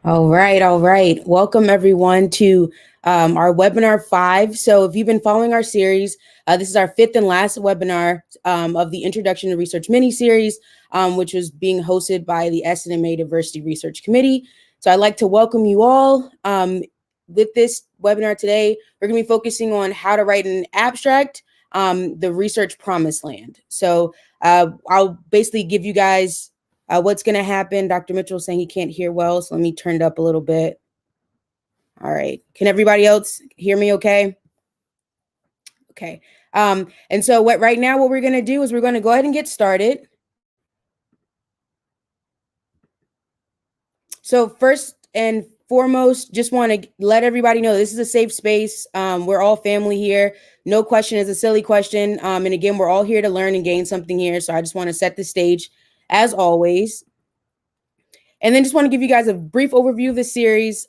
All right, all right. Welcome everyone to our webinar 5. So if you've been following our series, this is our 5th and last webinar of the Introduction to Research mini-series, which was being hosted by the SNMA Diversity Research Committee. So I'd like to welcome you all. With this webinar today, we're going to be focusing on how to write an abstract, the research promised land. So I'll basically give you guys what's going to happen. Dr. Mitchell saying he can't hear well, so let me turn it up a little bit. All right. Can everybody else hear me okay? Okay. And so right now what we're going to do is we're going to go ahead and get started. So first and foremost, just want to let everybody know this is a safe space. We're all family here. No question is a silly question. And again, we're all here to learn and gain something here. So I just want to set the stage as always. And then just want to give you guys a brief overview of the series.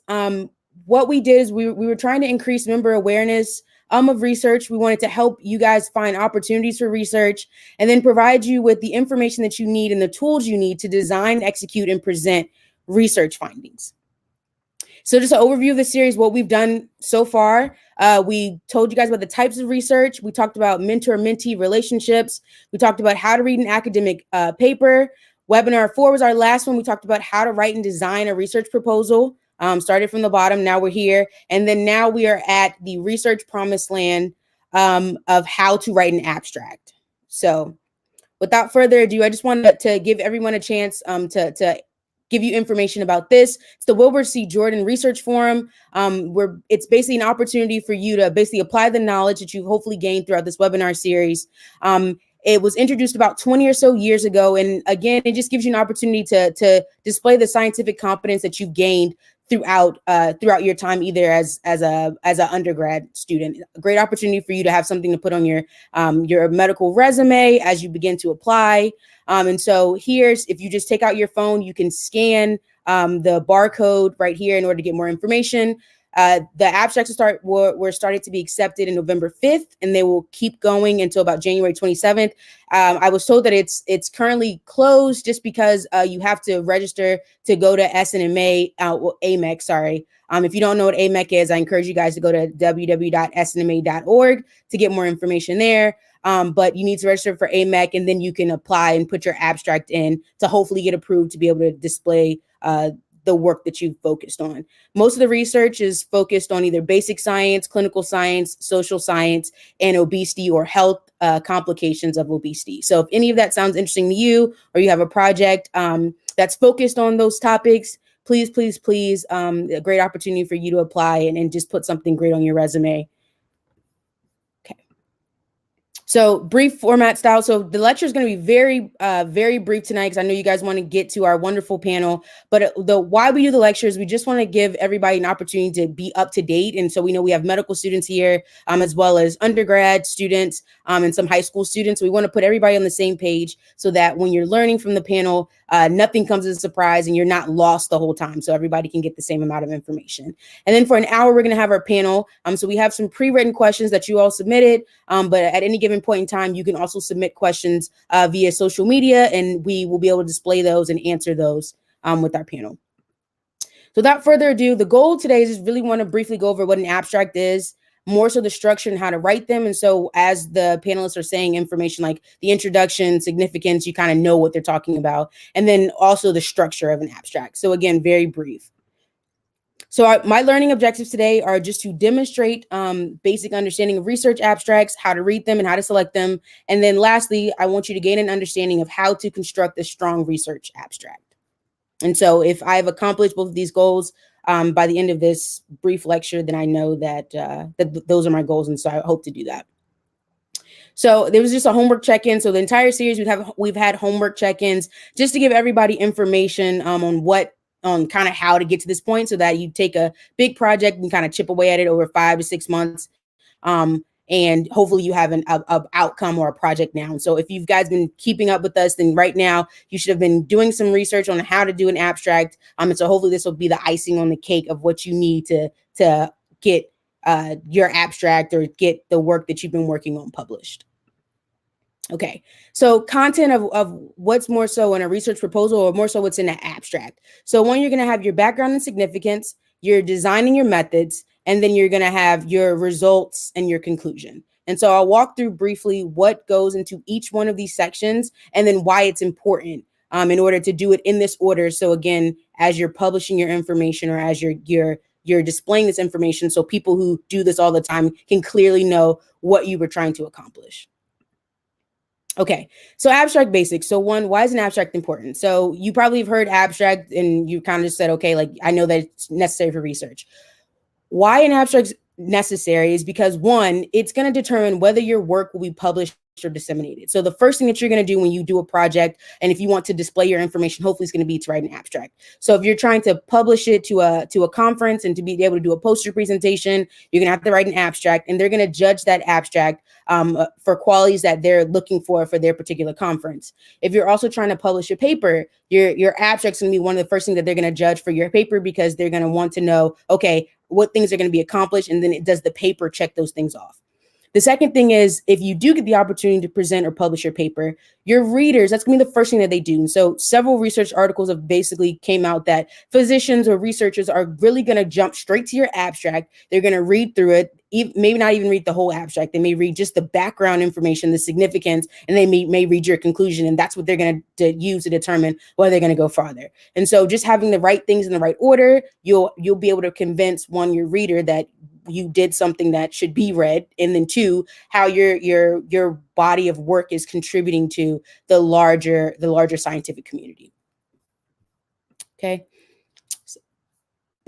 What we did is we were trying to increase member awareness of research. We wanted to help you guys find opportunities for research and then provide you with the information that you need and the tools you need to design, execute, and present research findings. So just an overview of the series, what we've done so far. We told you guys about the types of research. We talked about mentor-mentee relationships. We talked about how to read an academic paper. Webinar 4 was our last one. We talked about how to write and design a research proposal. Started from the bottom, now we're here. And then now we are at the research promised land of how to write an abstract. So without further ado, I just wanted to give everyone a chance to give you information about this. It's the Wilbur C. Jordan Research Forum, where it's basically an opportunity for you to basically apply the knowledge that you hopefully gained throughout this webinar series. It was introduced about 20 or so years ago. And again, it just gives you an opportunity to display the scientific competence that you've gained throughout your time, either as an undergrad student. A great opportunity for you to have something to put on your medical resume as you begin to apply. And so here's, if you just take out your phone, you can scan the barcode right here in order to get more information. The abstracts were started to be accepted in November 5th, and they will keep going until about January 27th. I was told that it's currently closed just because you have to register to go to SNMA, AMEC, sorry. If you don't know what AMEC is, I encourage you guys to go to www.snma.org to get more information there. But you need to register for AMEC, and then you can apply and put your abstract in to hopefully get approved to be able to display the work that you've focused on. Most of the research is focused on either basic science, clinical science, social science, and obesity or health complications of obesity. So if any of that sounds interesting to you, or you have a project that's focused on those topics, please, please, please, a great opportunity for you to apply and just put something great on your resume. So brief format style. So the lecture is going to be very, very brief tonight because I know you guys want to get to our wonderful panel. But why we do the lectures, we just want to give everybody an opportunity to be up to date. And so we know we have medical students here, as well as undergrad students and some high school students. We want to put everybody on the same page so that when you're learning from the panel, nothing comes as a surprise and you're not lost the whole time. So everybody can get the same amount of information. And then for an hour, we're going to have our panel. So we have some pre-written questions that you all submitted. But at any given point in time, you can also submit questions via social media, and we will be able to display those and answer those with our panel. So without further ado, the goal today is just really want to briefly go over what an abstract is, more so the structure and how to write them. And so as the panelists are saying information like the introduction, significance, you kind of know what they're talking about. And then also the structure of an abstract. So again, very brief. So my learning objectives today are just to demonstrate basic understanding of research abstracts, how to read them and how to select them. And then lastly, I want you to gain an understanding of how to construct a strong research abstract. And so if I've accomplished both of these goals by the end of this brief lecture, then I know that, those are my goals. And so I hope to do that. So there was just a homework check-in. So the entire series we've had homework check-ins just to give everybody information on kind of how to get to this point so that you take a big project and kind of chip away at it over 5 to 6 months. And hopefully you have an outcome or a project now. And so if you've guys been keeping up with us, then right now you should have been doing some research on how to do an abstract. And so hopefully this will be the icing on the cake of what you need to get your abstract or get the work that you've been working on published. Okay. So content of what's more so in a research proposal or more so what's in the abstract. So one, you're going to have your background and significance, you're designing your methods, and then you're going to have your results and your conclusion. And so I'll walk through briefly what goes into each one of these sections and then why it's important in order to do it in this order. So again, as you're publishing your information or as you're displaying this information, so people who do this all the time can clearly know what you were trying to accomplish. Okay, so abstract basics. So one, why is an abstract important? So you probably have heard abstract and you kind of just said, okay, like I know that it's necessary for research. Why an abstract is necessary is because one, it's going to determine whether your work will be published or disseminated. So the first thing that you're going to do when you do a project, and if you want to display your information, hopefully it's going to be to write an abstract. So if you're trying to publish it to a conference and to be able to do a poster presentation, you're going to have to write an abstract, and they're going to judge that abstract for qualities that they're looking for their particular conference. If you're also trying to publish a paper, your abstract's going to be one of the first things that they're going to judge for your paper, because they're going to want to know, okay, what things are going to be accomplished, and then it does the paper check those things off. The second thing is, if you do get the opportunity to present or publish your paper, your readers, that's going to be the first thing that they do. And so several research articles have basically came out that physicians or researchers are really going to jump straight to your abstract. They're going to read through it, maybe not even read the whole abstract. They may read just the background information, the significance, and they may read your conclusion. And that's what they're going to use to determine whether they're going to go farther. And so just having the right things in the right order, you'll be able to convince, one, your reader that you did something that should be read, and then two, how your body of work is contributing to the larger scientific community. Okay.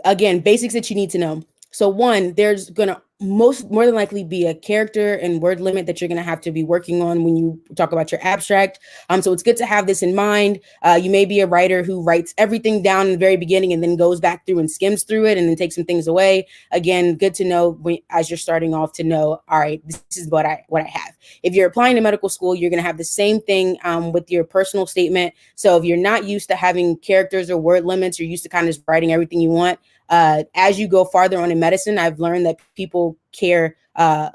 Again, basics that you need to know. So one, there's gonna more than likely be a character and word limit that you're gonna have to be working on when you talk about your abstract. So it's good to have this in mind. You may be a writer who writes everything down in the very beginning and then goes back through and skims through it and then takes some things away. Again, good to know as you're starting off to know, all right, this is what I have. If you're applying to medical school, you're gonna have the same thing with your personal statement. So if you're not used to having characters or word limits, you're used to kind of just writing everything you want. As you go farther on in medicine, I've learned that people care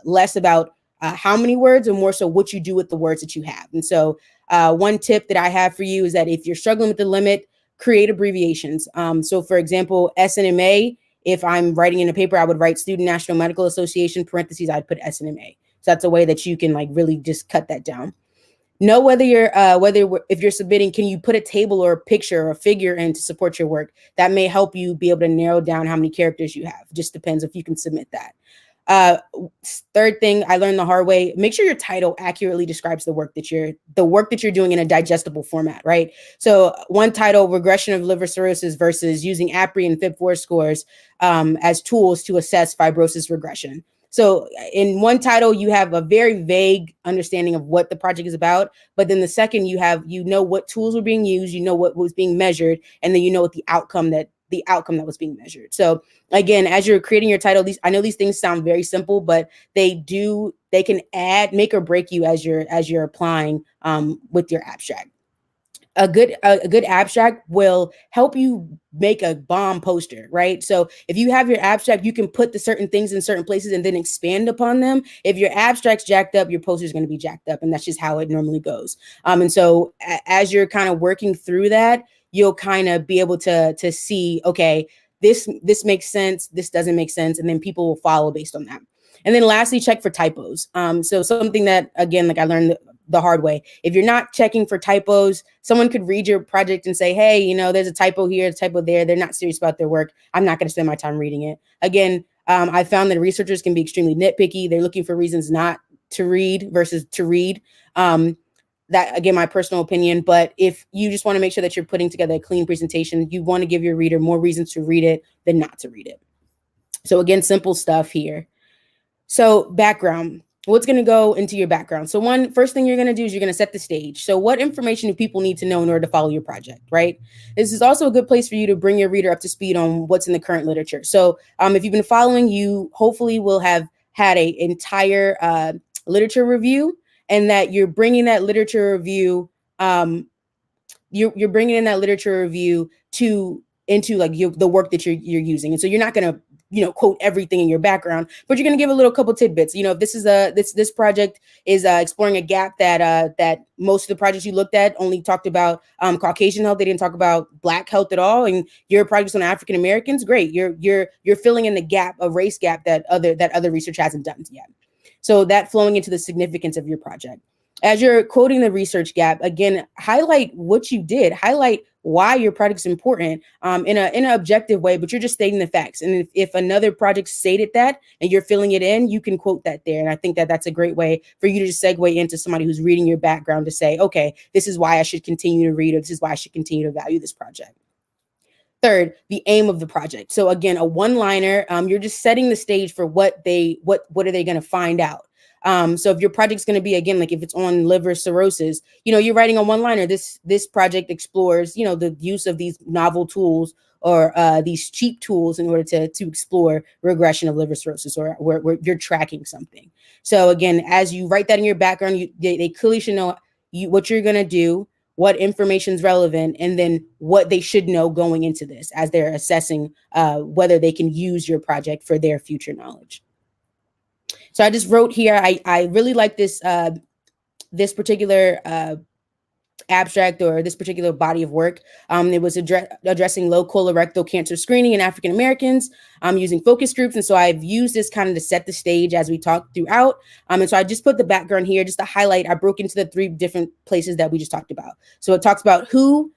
less about how many words and more so what you do with the words that you have. And so one tip that I have for you is that if you're struggling with the limit, create abbreviations. So for example, SNMA, if I'm writing in a paper, I would write Student National Medical Association, parentheses, I'd put SNMA. So that's a way that you can like really just cut that down. Know whether if you're submitting, can you put a table or a picture or a figure in to support your work? That may help you be able to narrow down how many characters you have. Just depends if you can submit that. Third thing I learned the hard way, make sure your title accurately describes the work that you're doing in a digestible format, right? So one title, regression of liver cirrhosis versus using APRI and FIB-4 scores as tools to assess fibrosis regression. So in one title, you have a very vague understanding of what the project is about. But then the second, you know what tools were being used, you know what was being measured, and then you know what the outcome that was being measured. So again, as you're creating your title, I know these things sound very simple, but they can make or break you as you're applying with your abstract. A good abstract will help you make a bomb poster, right? So if you have your abstract, you can put the certain things in certain places and then expand upon them. If your abstract's jacked up, your poster is going to be jacked up, and that's just how it normally goes. And so as you're kind of working through that, you'll kind of be able to see, okay, this makes sense, this doesn't make sense, and then people will follow based on that. And then lastly, check for typos. So something that, again, like I learned the hard way. If you're not checking for typos, someone could read your project and say, hey, there's a typo here, a typo there. They're not serious about their work. I'm not going to spend my time reading it. Again, I found that researchers can be extremely nitpicky. They're looking for reasons not to read versus to read. That, again, my personal opinion. But if you just want to make sure that you're putting together a clean presentation, you want to give your reader more reasons to read it than not to read it. So again, simple stuff here. So background, what's going to go into your background? So first thing you're going to do is you're going to set the stage. So what information do people need to know in order to follow your project, right? This is also a good place for you to bring your reader up to speed on what's in the current literature. So if you've been following, you hopefully will have had an entire literature review, and that you're bringing that literature review, you're bringing in that literature review into like the work that you're using. And so you're not going to quote everything in your background, but you're going to give a little couple tidbits. If this is this project is exploring a gap that most of the projects you looked at only talked about Caucasian health. They didn't talk about Black health at all. And your project's on African Americans. Great. You're filling in the gap, a race gap that other research hasn't done yet. So that flowing into the significance of your project. As you're quoting the research gap, again, highlight what you did, highlight why your project's important in an objective way, but you're just stating the facts. And if another project stated that and you're filling it in, you can quote that there. And I think that that's a great way for you to just segue into somebody who's reading your background to say, okay, this is why I should continue to read, or this is why I should continue to value this project. Third, the aim of the project. So again, a one-liner, you're just setting the stage for what are they going to find out. So if your project's going to be, again, like if it's on liver cirrhosis, you're writing a one-liner. This project explores, the use of these novel tools or these cheap tools in order to explore regression of liver cirrhosis, or where you're tracking something. So again, as you write that in your background, they clearly should know what you're going to do, what information is relevant, and then what they should know going into this as they're assessing whether they can use your project for their future knowledge. So I just wrote here, I really like this this particular abstract, or this particular body of work. It was addressing low colorectal cancer screening in African Americans using focus groups. And so I've used this kind of to set the stage as we talk throughout. And so I just put the background here just to highlight. I broke into the 3 different places that we just talked about. So it talks about who,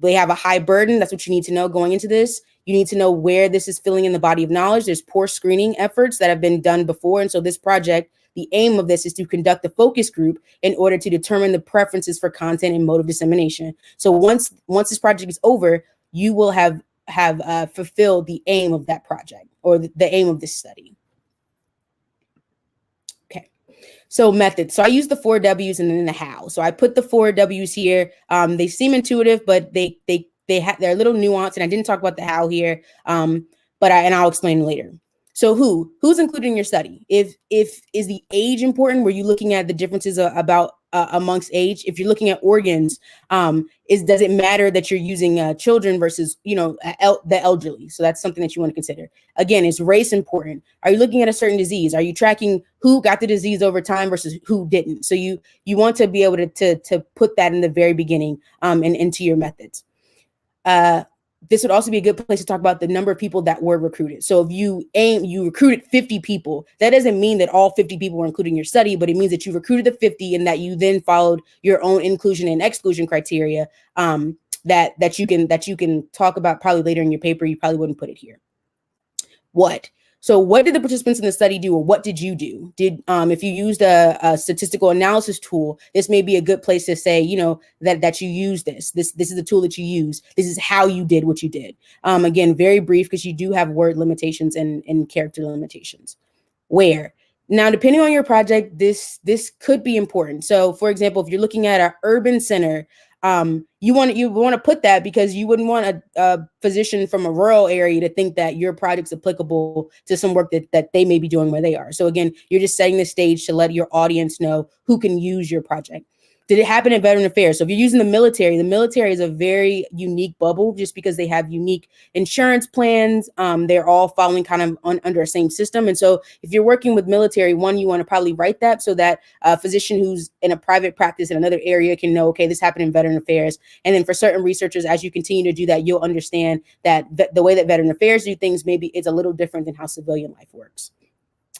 they have a high burden. That's what you need to know going into this. You need to know where this is filling in the body of knowledge. There's poor screening efforts that have been done before. And so this project, the aim of this is to conduct a focus group in order to determine the preferences for content and mode of dissemination. So once this project is over, you will have fulfilled the aim of that project, or the aim of this study. Okay. So methods. So I use the 4 W's and then the how. So I put the 4 W's here. They seem intuitive, but they're a little nuanced, and I didn't talk about the how here. But I'll explain later. So who's included in your study? If is the age important? Were you looking at the differences about amongst age? If you're looking at organs, does it matter that you're using children versus the elderly? So that's something that you want to consider. Again, is race important? Are you looking at a certain disease? Are you tracking who got the disease over time versus who didn't? So you want to be able to put that in the very beginning and into your methods. This would also be a good place to talk about the number of people that were recruited. So if you recruited 50 people, that doesn't mean that all 50 people were included in your study, but it means that you recruited the 50 and that you then followed your own inclusion and exclusion criteria that you can talk about probably later in your paper. You probably wouldn't put it here. So what did the participants in the study do, or what did you do? If you used a statistical analysis tool, this may be a good place to say, that you use this. This is the tool that you use. This is how you did what you did. Again, very brief, because you do have word limitations and character limitations. Where? Now, depending on your project, this could be important. So, for example, if you're looking at an urban center, you want to put that because you wouldn't want a physician from a rural area to think that your project's applicable to some work that they may be doing where they are. So again, you're just setting the stage to let your audience know who can use your project. Did it happen in veteran affairs? So if you're using the military is a very unique bubble just because they have unique insurance plans. They're all following kind of under a same system. And so if you're working with military, one, you want to probably write that so that a physician who's in a private practice in another area can know, okay, this happened in veteran affairs. And then for certain researchers, as you continue to do that, you'll understand that the way that veteran affairs do things, maybe it's a little different than how civilian life works.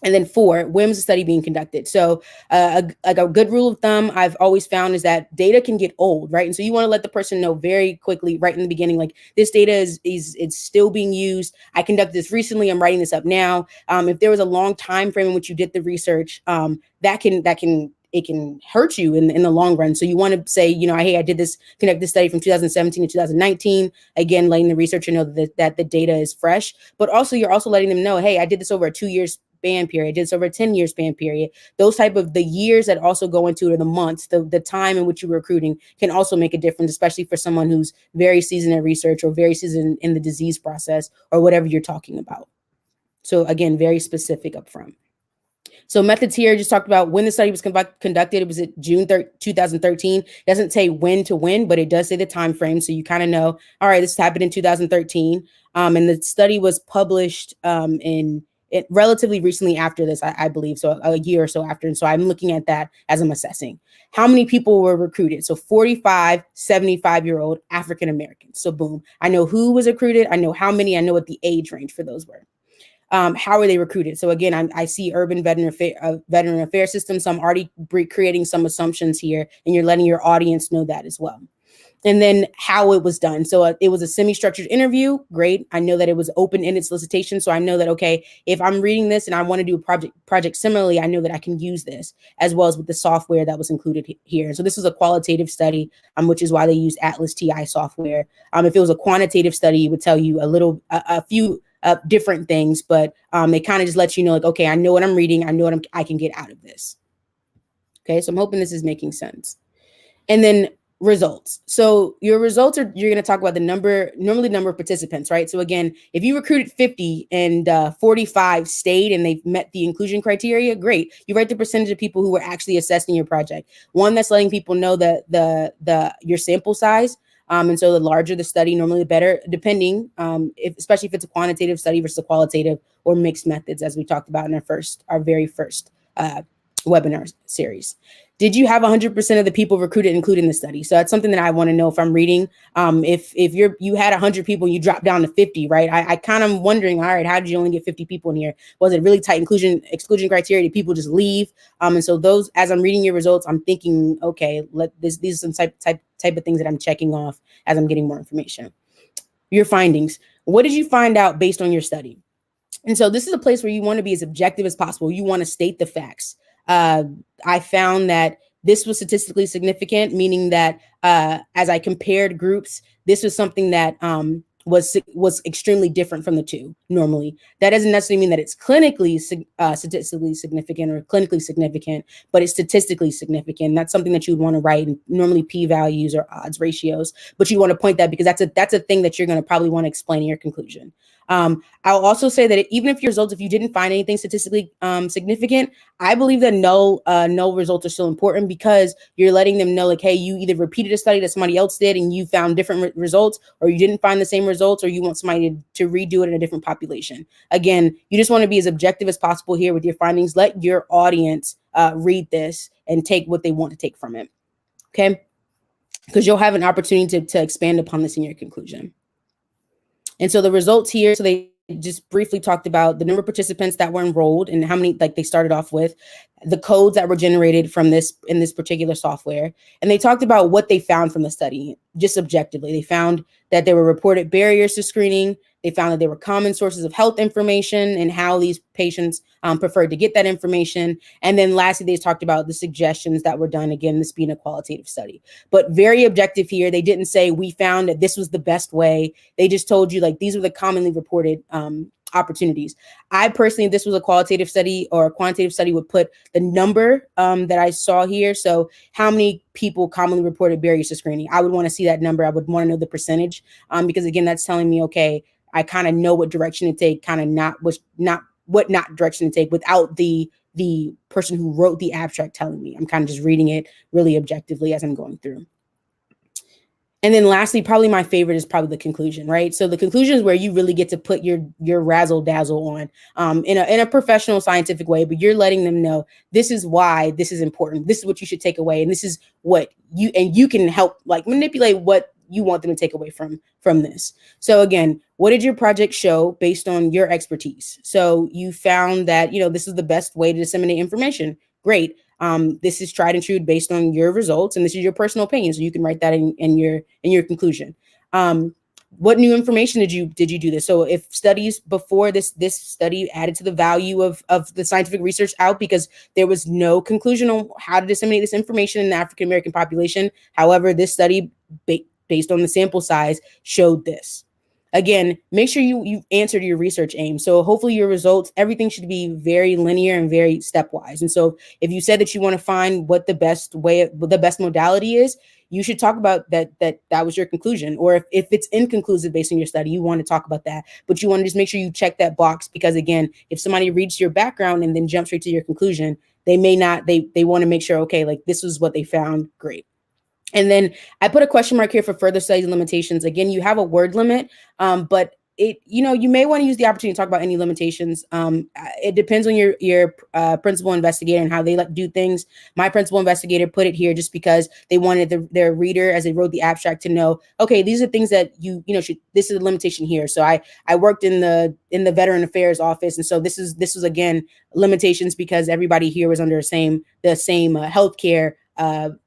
And then 4, when was the study being conducted? So a good rule of thumb I've always found is that data can get old, right? And so you want to let the person know very quickly, right in the beginning, like this data is it's still being used. I conducted this recently. I'm writing this up now. If there was a long time frame in which you did the research, that can hurt you in the long run. So you want to say, hey, I conducted this study from 2017 to 2019. Again, letting the researcher know that the data is fresh, but also you're also letting them know, hey, I did this over a 2-year span period, did this over a 10-year span period. Those type of the years that also go into it, or the months, the time in which you're recruiting can also make a difference, especially for someone who's very seasoned in research or very seasoned in the disease process or whatever you're talking about. So again, very specific up front. So methods here just talked about when the study was conducted. It was at June 2013. It doesn't say when to when, but it does say the time frame. So you kind of know, all right, this happened in 2013. And the study was published in it relatively recently after this, I believe. So a year or so after. And so I'm looking at that as I'm assessing. How many people were recruited? So 45, 75-year-old African Americans. So boom, I know who was recruited. I know how many. I know what the age range for those were. How are they recruited? So again, I see urban veteran affairs system. So I'm already creating some assumptions here, and you're letting your audience know that as well. And then how it was done. So it was a semi-structured interview. Great. I know that it was open-ended solicitation. So I know that, okay, if I'm reading this and I want to do a project similarly, I know that I can use this as well as with the software that was included here. So this was a qualitative study, which is why they use Atlas TI software. If it was a quantitative study, it would tell you a few different things, but it kind of just lets you know, like, okay, I know what I'm reading. I know what I can get out of this. Okay, so I'm hoping this is making sense. And then results. So your results are, you're going to talk about normally the number of participants, right? So again, if you recruited 50 and 45 stayed and they've met the inclusion criteria, great. You write the percentage of people who were actually assessing your project. One, that's letting people know that your sample size. And so the larger the study, normally the better, depending, especially if it's a quantitative study versus a qualitative or mixed methods, as we talked about in our very first webinar series. Did you have 100% of the people recruited included in the study? So that's something that I want to know if I'm reading. If you had 100 people, you dropped down to 50, right? I kind of wondering, all right, how did you only get 50 people in here? Was it really tight exclusion criteria? Did people just leave? And so those, as I'm reading your results, I'm thinking, okay, these are some type of things that I'm checking off as I'm getting more information. Your findings. What did you find out based on your study? And so this is a place where you want to be as objective as possible. You want to state the facts. I found that this was statistically significant, meaning that as I compared groups, this was something that was extremely different from the two normally. That doesn't necessarily mean that it's clinically statistically significant or clinically significant, but it's statistically significant. That's something that you would want to write, normally p-values or odds ratios, but you want to point that because that's a thing that you're going to probably want to explain in your conclusion. I'll also say that even if your results, if you didn't find anything statistically significant, I believe that null results are still important because you're letting them know, like, hey, you either repeated a study that somebody else did and you found different results, or you didn't find the same results, or you want somebody to redo it in a different population. Again, you just want to be as objective as possible here with your findings. Let your audience read this and take what they want to take from it. Okay? Because you'll have an opportunity to expand upon this in your conclusion. And so the results here, so they just briefly talked about the number of participants that were enrolled and how many, like, they started off with, the codes that were generated from this in this particular software. And they talked about what they found from the study, just objectively. They found that there were reported barriers to screening. They found that there were common sources of health information and how these patients preferred to get that information. And then lastly, they talked about the suggestions that were done, again, this being a qualitative study. But very objective here. They didn't say we found that this was the best way. They just told you, like, these were the commonly reported opportunities. I personally, if this was a qualitative study or a quantitative study, would put the number that I saw here. So how many people commonly reported barriers to screening? I would want to see that number. I would want to know the percentage because, again, that's telling me, okay, I kind of know what direction to take, kind of what direction to take without the person who wrote the abstract telling me. I'm kind of just reading it really objectively as I'm going through. And then lastly, probably my favorite is probably the conclusion, right? So the conclusion is where you really get to put your razzle dazzle on in a professional scientific way, but you're letting them know this is why this is important. This is what you should take away. And this is what you can help, like, manipulate what you want them to take away from this. So again, what did your project show based on your expertise? So you found that, this is the best way to disseminate information. Great. This is tried and true based on your results, and this is your personal opinion. So you can write that in your conclusion. What new information did you do this? So if studies before this study added to the value of the scientific research out because there was no conclusion on how to disseminate this information in the African American population. However, this study based on the sample size showed this. again, make sure you answered your research aim. So hopefully your results, everything should be very linear and very stepwise. And so if you said that you want to find what the best way, what the best modality is, you should talk about that was your conclusion. Or if it's inconclusive based on your study, you want to talk about that. But you want to just make sure you check that box, because again, if somebody reads your background and then jumps straight to your conclusion, they may not, they want to make sure, okay, like this was what they found, great. And then I put a question mark here for further studies and limitations. Again, you have a word limit, but you may want to use the opportunity to talk about any limitations. It depends on your principal investigator and how they do things. My principal investigator put it here just because they wanted their reader, as they wrote the abstract, to know, okay, these are things that this is a limitation here. So I worked in the Veteran Affairs office, and so this was again limitations because everybody here was under the same healthcare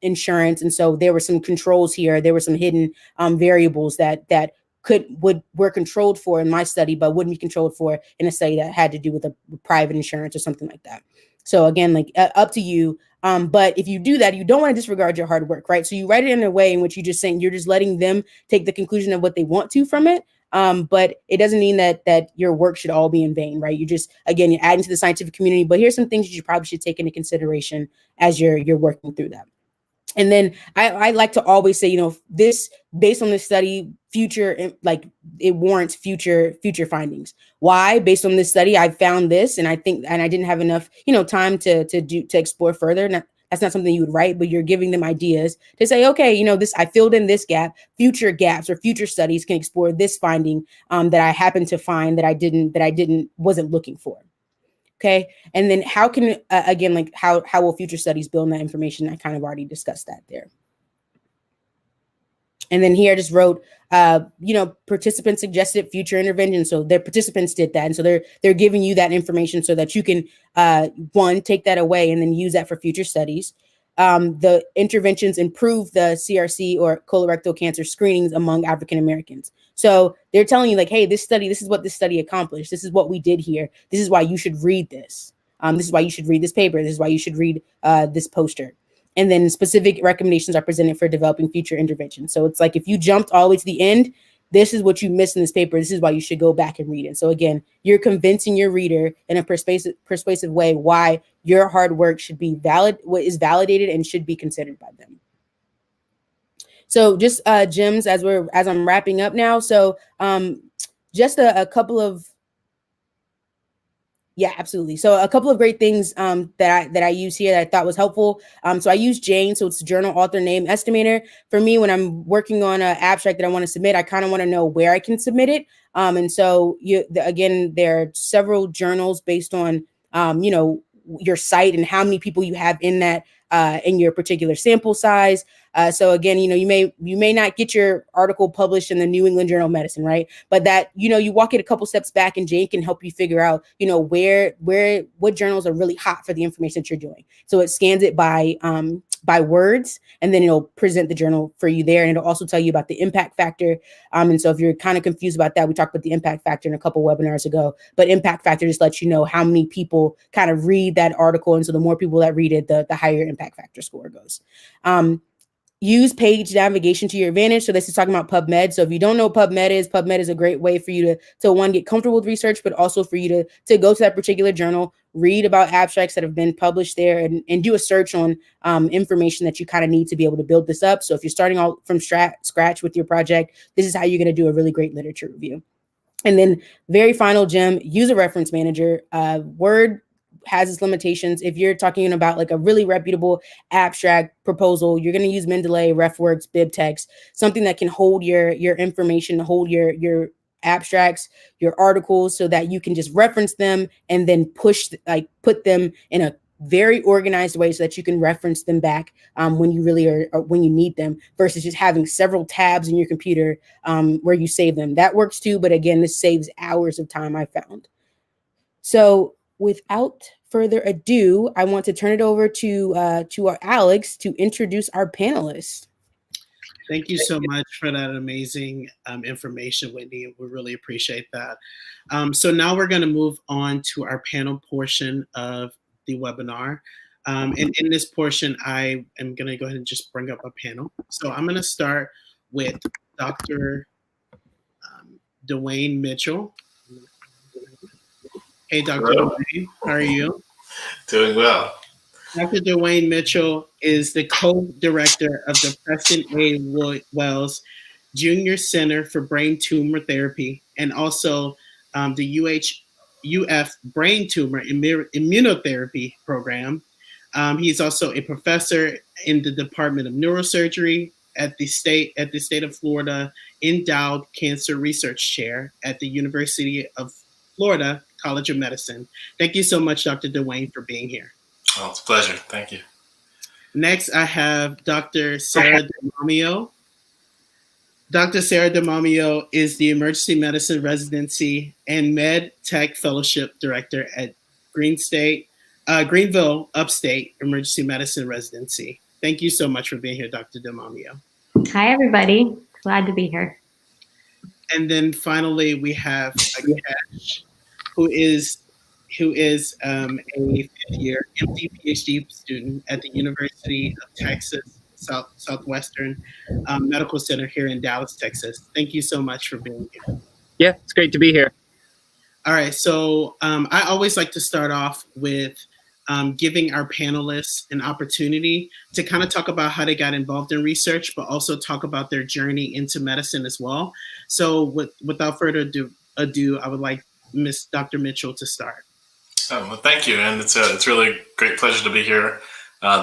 insurance, and so there were some controls here. There were some hidden variables that were controlled for in my study, but wouldn't be controlled for in a study that had to do with a private insurance or something like that. So again, like up to you. But if you do that, you don't want to disregard your hard work, right? So you write it in a way in which you're just letting them take the conclusion of what they want to from it. But it doesn't mean that your work should all be in vain, right? You're adding to the scientific community. But here's some things that you probably should take into consideration as you're working through that. And then I like to always say, this, based on this study, like it warrants future findings. Why? Based on this study, I found this, and I didn't have enough, time to explore further. That's not something you would write, but you're giving them ideas to say, okay, this, I filled in this gap. Future gaps or future studies can explore this finding that I happened to find that wasn't looking for. Okay. And then how can, again, like how will future studies build on that information? I kind of already discussed that there. And then here I just wrote, participants suggested future intervention. So their participants did that. And so they're giving you that information so that you can, one, take that away and then use that for future studies. The interventions improve the CRC or colorectal cancer screenings among African Americans. So they're telling you like, hey, this is what this study accomplished. This is what we did here. This is why you should read this. This is why you should read this paper. This is why you should read this poster. And then specific recommendations are presented for developing future interventions. So it's like, if you jumped all the way to the end, this is what you missed in this paper. This is why you should go back and read it. So again, you're convincing your reader in a persuasive way why your hard work should be what is validated and should be considered by them. So just gems as I'm wrapping up now. So just a couple of, yeah, absolutely. So a couple of great things that I use here that I thought was helpful. So I use Jane, so it's journal author name estimator. For me, when I'm working on an abstract that I want to submit, I kind of want to know where I can submit it. And so again, there are several journals based on your site and how many people you have in that in your particular sample size. So again, you may not get your article published in the New England Journal of Medicine, right? But that, you walk it a couple steps back, and Jane can help you figure out, what journals are really hot for the information that you're doing. So it scans it by words, and then it'll present the journal for you there. And it'll also tell you about the impact factor. And so if you're kind of confused about that, we talked about the impact factor in a couple webinars ago, but impact factor just lets you know how many people kind of read that article. And so the more people that read it, the higher impact factor score goes. Use page navigation to your advantage. So this is talking about PubMed. So if you don't know what PubMed is a great way for you to one, get comfortable with research, but also for you to go to that particular journal, read about abstracts that have been published there, and do a search on information that you kind of need to be able to build this up. So if you're starting all from scratch with your project, this is how you're going to do a really great literature review. And then very final gem, use a reference manager. Word has its limitations. If you're talking about like a really reputable abstract proposal, you're going to use Mendeley, RefWorks, BibTeX, something that can hold your information, hold your abstracts, your articles, so that you can just reference them and then put them in a very organized way so that you can reference them back when you really are, or when you need them, versus just having several tabs in your computer where you save them. That works too, but again, this saves hours of time, I found. So without further ado, I want to turn it over to our Alex to introduce our panelists. Thank you so much for that amazing information, Whitney. We really appreciate that. So now we're going to move on to our panel portion of the webinar. And in this portion, I am going to go ahead and just bring up a panel. So I'm going to start with Dr. Dwayne Mitchell. Hey, Dr. Hello. Dwayne, how are you? Doing well. Dr. Dwayne Mitchell is the co-director of the Preston A. Wells Junior Center for Brain Tumor Therapy and also the UF Brain Tumor Immunotherapy Program. He's also a professor in the Department of Neurosurgery at the state of Florida Endowed Cancer Research Chair at the University of Florida College of Medicine. Thank you so much, Dr. Dwayne, for being here. Oh, it's a pleasure. Thank you. Next, I have Dr. Sarah DeMamio. Dr. Sarah DeMamio is the Emergency Medicine Residency and Med Tech Fellowship Director at Greenville Upstate Emergency Medicine Residency. Thank you so much for being here, Dr. DeMamio. Hi, everybody. Glad to be here. And then finally, we have Akesh, who is a fifth-year MD PhD student at the University of Texas Southwestern Medical Center here in Dallas, Texas. Thank you so much for being here. Yeah, it's great to be here. All right, so I always like to start off with giving our panelists an opportunity to kind of talk about how they got involved in research, but also talk about their journey into medicine as well. So without further ado, I would like Miss Dr. Mitchell to start. Oh, well, thank you, and it's really a great pleasure to be here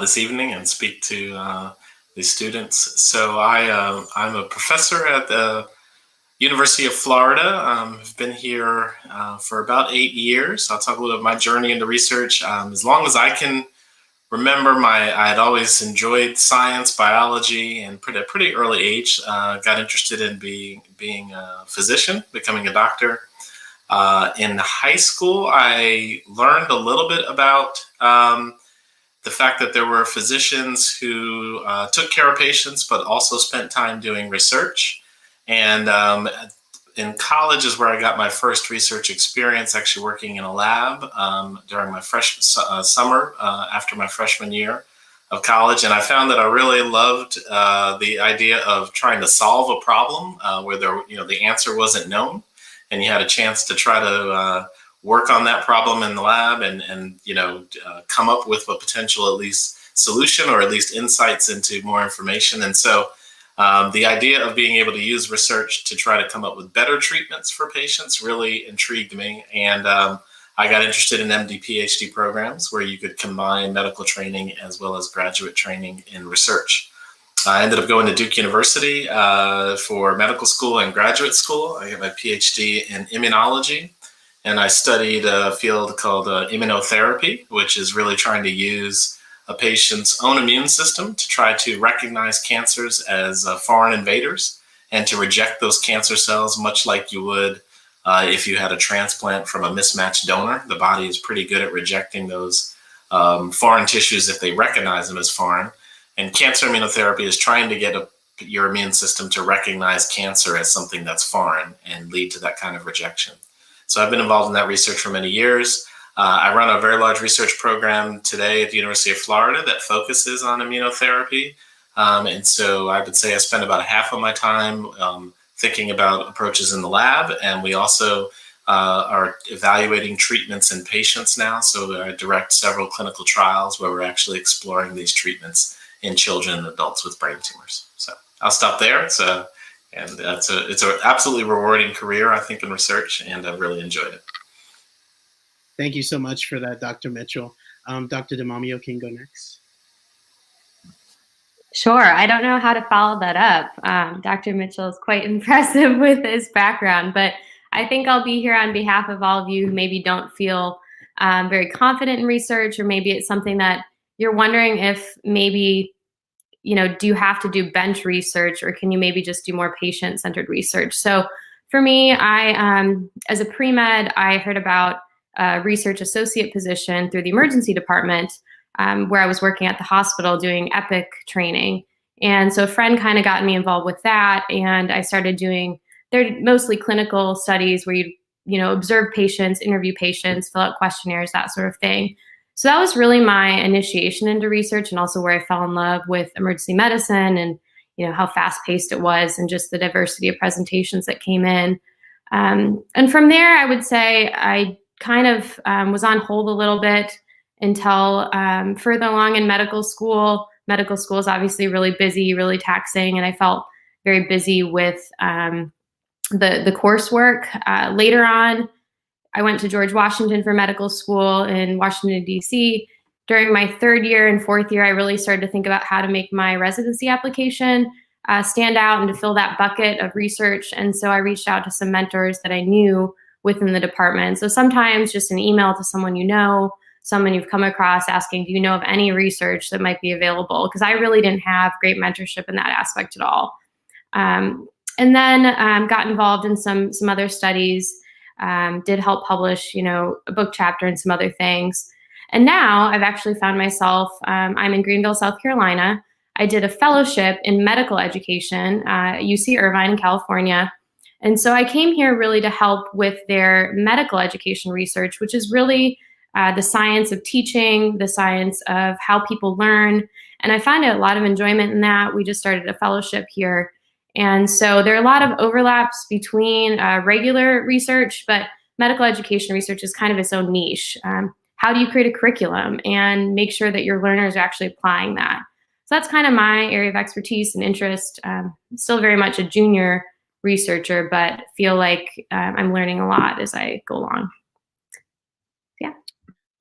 this evening and speak to the students. So I'm a professor at the University of Florida. I've been here for about 8 years. I'll talk a little bit about my journey into research. As long as I can remember, I had always enjoyed science, biology, and at a pretty early age got interested in being a physician, becoming a doctor. In high school, I learned a little bit about the fact that there were physicians who took care of patients, but also spent time doing research. And in college is where I got my first research experience, actually working in a lab during my summer after my freshman year of college. And I found that I really loved the idea of trying to solve a problem where the answer wasn't known, and you had a chance to try to work on that problem in the lab and come up with a potential at least solution or at least insights into more information. And so the idea of being able to use research to try to come up with better treatments for patients really intrigued me. And I got interested in MD PhD programs where you could combine medical training as well as graduate training in research. I ended up going to Duke University for medical school and graduate school. I got my PhD in immunology, and I studied a field called immunotherapy, which is really trying to use a patient's own immune system to try to recognize cancers as foreign invaders and to reject those cancer cells, much like you would if you had a transplant from a mismatched donor. The body is pretty good at rejecting those foreign tissues if they recognize them as foreign. And cancer immunotherapy is trying to get your immune system to recognize cancer as something that's foreign and lead to that kind of rejection. So I've been involved in that research for many years. I run a very large research program today at the University of Florida that focuses on immunotherapy. And so I would say I spend about half of my time thinking about approaches in the lab. And we also are evaluating treatments in patients now. So I direct several clinical trials where we're actually exploring these treatments in children and adults with brain tumors. So I'll stop there. It's an absolutely rewarding career, I think, in research, and I've really enjoyed it. Thank you so much for that, Dr. Mitchell. Dr. DeMamio, can you go next? Sure. I don't know how to follow that up. Dr. Mitchell is quite impressive with his background, but I think I'll be here on behalf of all of you who maybe don't feel very confident in research, or maybe it's something that you're wondering if maybe, do you have to do bench research, or can you maybe just do more patient-centered research? So for me, as a pre-med, I heard about a research associate position through the emergency department where I was working at the hospital doing EPIC training. And so a friend kind of got me involved with that, and I started doing, they're mostly clinical studies where you observe patients, interview patients, fill out questionnaires, that sort of thing. So that was really my initiation into research, and also where I fell in love with emergency medicine and how fast-paced it was and just the diversity of presentations that came in. And from there, I would say I kind of was on hold a little bit until further along in medical school. Medical school is obviously really busy, really taxing, and I felt very busy with the coursework. Later on, I went to George Washington for medical school in Washington, D.C. During my third year and fourth year, I really started to think about how to make my residency application stand out and to fill that bucket of research. And so I reached out to some mentors that I knew within the department. So sometimes just an email to someone you know, someone you've come across asking, do you know of any research that might be available? Because I really didn't have great mentorship in that aspect at all. And then got involved in some other studies, did help publish, a book chapter and some other things. And now I've actually found myself, I'm in Greenville, South Carolina. I did a fellowship in medical education at UC Irvine in California. And so I came here really to help with their medical education research, which is really the science of teaching, the science of how people learn. And I find a lot of enjoyment in that. We just started a fellowship here. And so there are a lot of overlaps between regular research, but medical education research is kind of its own niche. How do you create a curriculum and make sure that your learners are actually applying that? So that's kind of my area of expertise and interest. Still very much a junior researcher, but feel like I'm learning a lot as I go along. Yeah.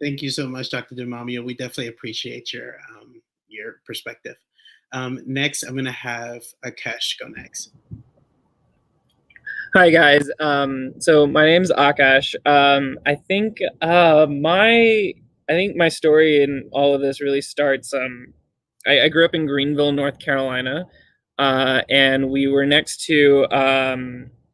Thank you so much, Dr. Dumamia. We definitely appreciate your perspective. Next, I'm going to have Akash go next. Hi guys. So my name's Akash. I think my story in all of this really starts. I grew up in Greenville, North Carolina, and we were next to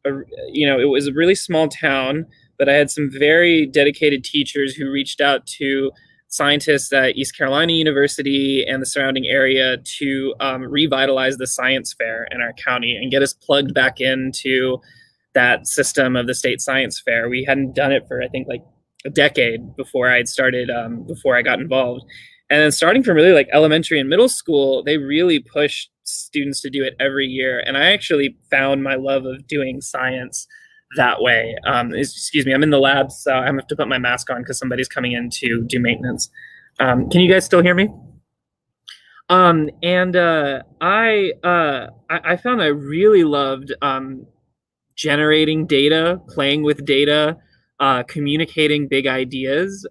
it was a really small town, but I had some very dedicated teachers who reached out to scientists at East Carolina University and the surrounding area to revitalize the science fair in our county and get us plugged back into that system of the state science fair. We hadn't done it for, I think, like a decade before I got involved. And then starting from really like elementary and middle school, they really pushed students to do it every year. And I actually found my love of doing science that way. Excuse me, I'm in the lab, so I have to put my mask on because somebody's coming in to do maintenance. Can you guys still hear me? I found I really loved generating data, playing with data, communicating big ideas,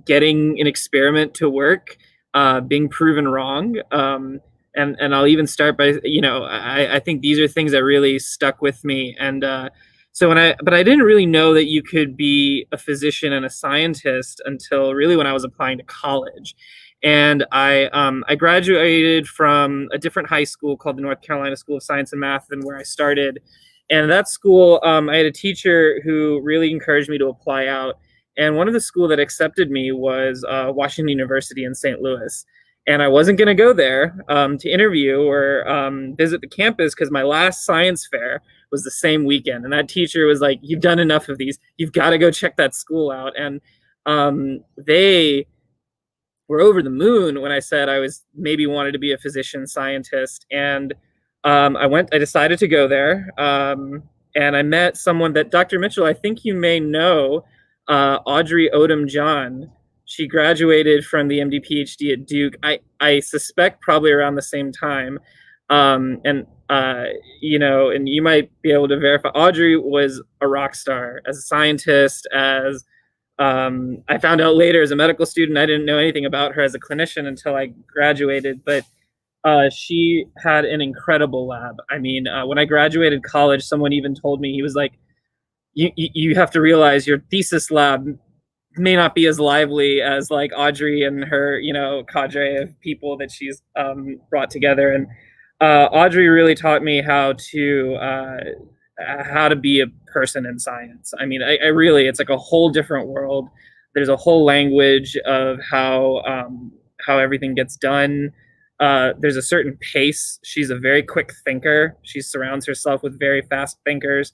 getting an experiment to work, being proven wrong. And I'll even start by, I think these are things that really stuck with me. And but I didn't really know that you could be a physician and a scientist until really when I was applying to college. And I graduated from a different high school called the North Carolina School of Science and Math than where I started. And that school, I had a teacher who really encouraged me to apply out. And one of the schools that accepted me was Washington University in St. Louis. And I wasn't going to go there to interview or visit the campus because my last science fair was the same weekend. And that teacher was like, you've done enough of these. You've got to go check that school out. And they were over the moon when I said I was maybe wanted to be a physician scientist. And I decided to go there. And I met someone that Dr. Mitchell, I think you may know, Audrey Odom John. She graduated from the MD PhD at Duke. I suspect probably around the same time. And you might be able to verify, Audrey was a rock star as a scientist, as I found out later as a medical student. I didn't know anything about her as a clinician until I graduated, but she had an incredible lab. I mean, when I graduated college, someone even told me, he was like, you have to realize your thesis lab may not be as lively as like Audrey and her, cadre of people that she's brought together. And Audrey really taught me how to be a person in science. I mean, I really, it's like a whole different world. There's a whole language of how everything gets done. There's a certain pace. She's a very quick thinker. She surrounds herself with very fast thinkers.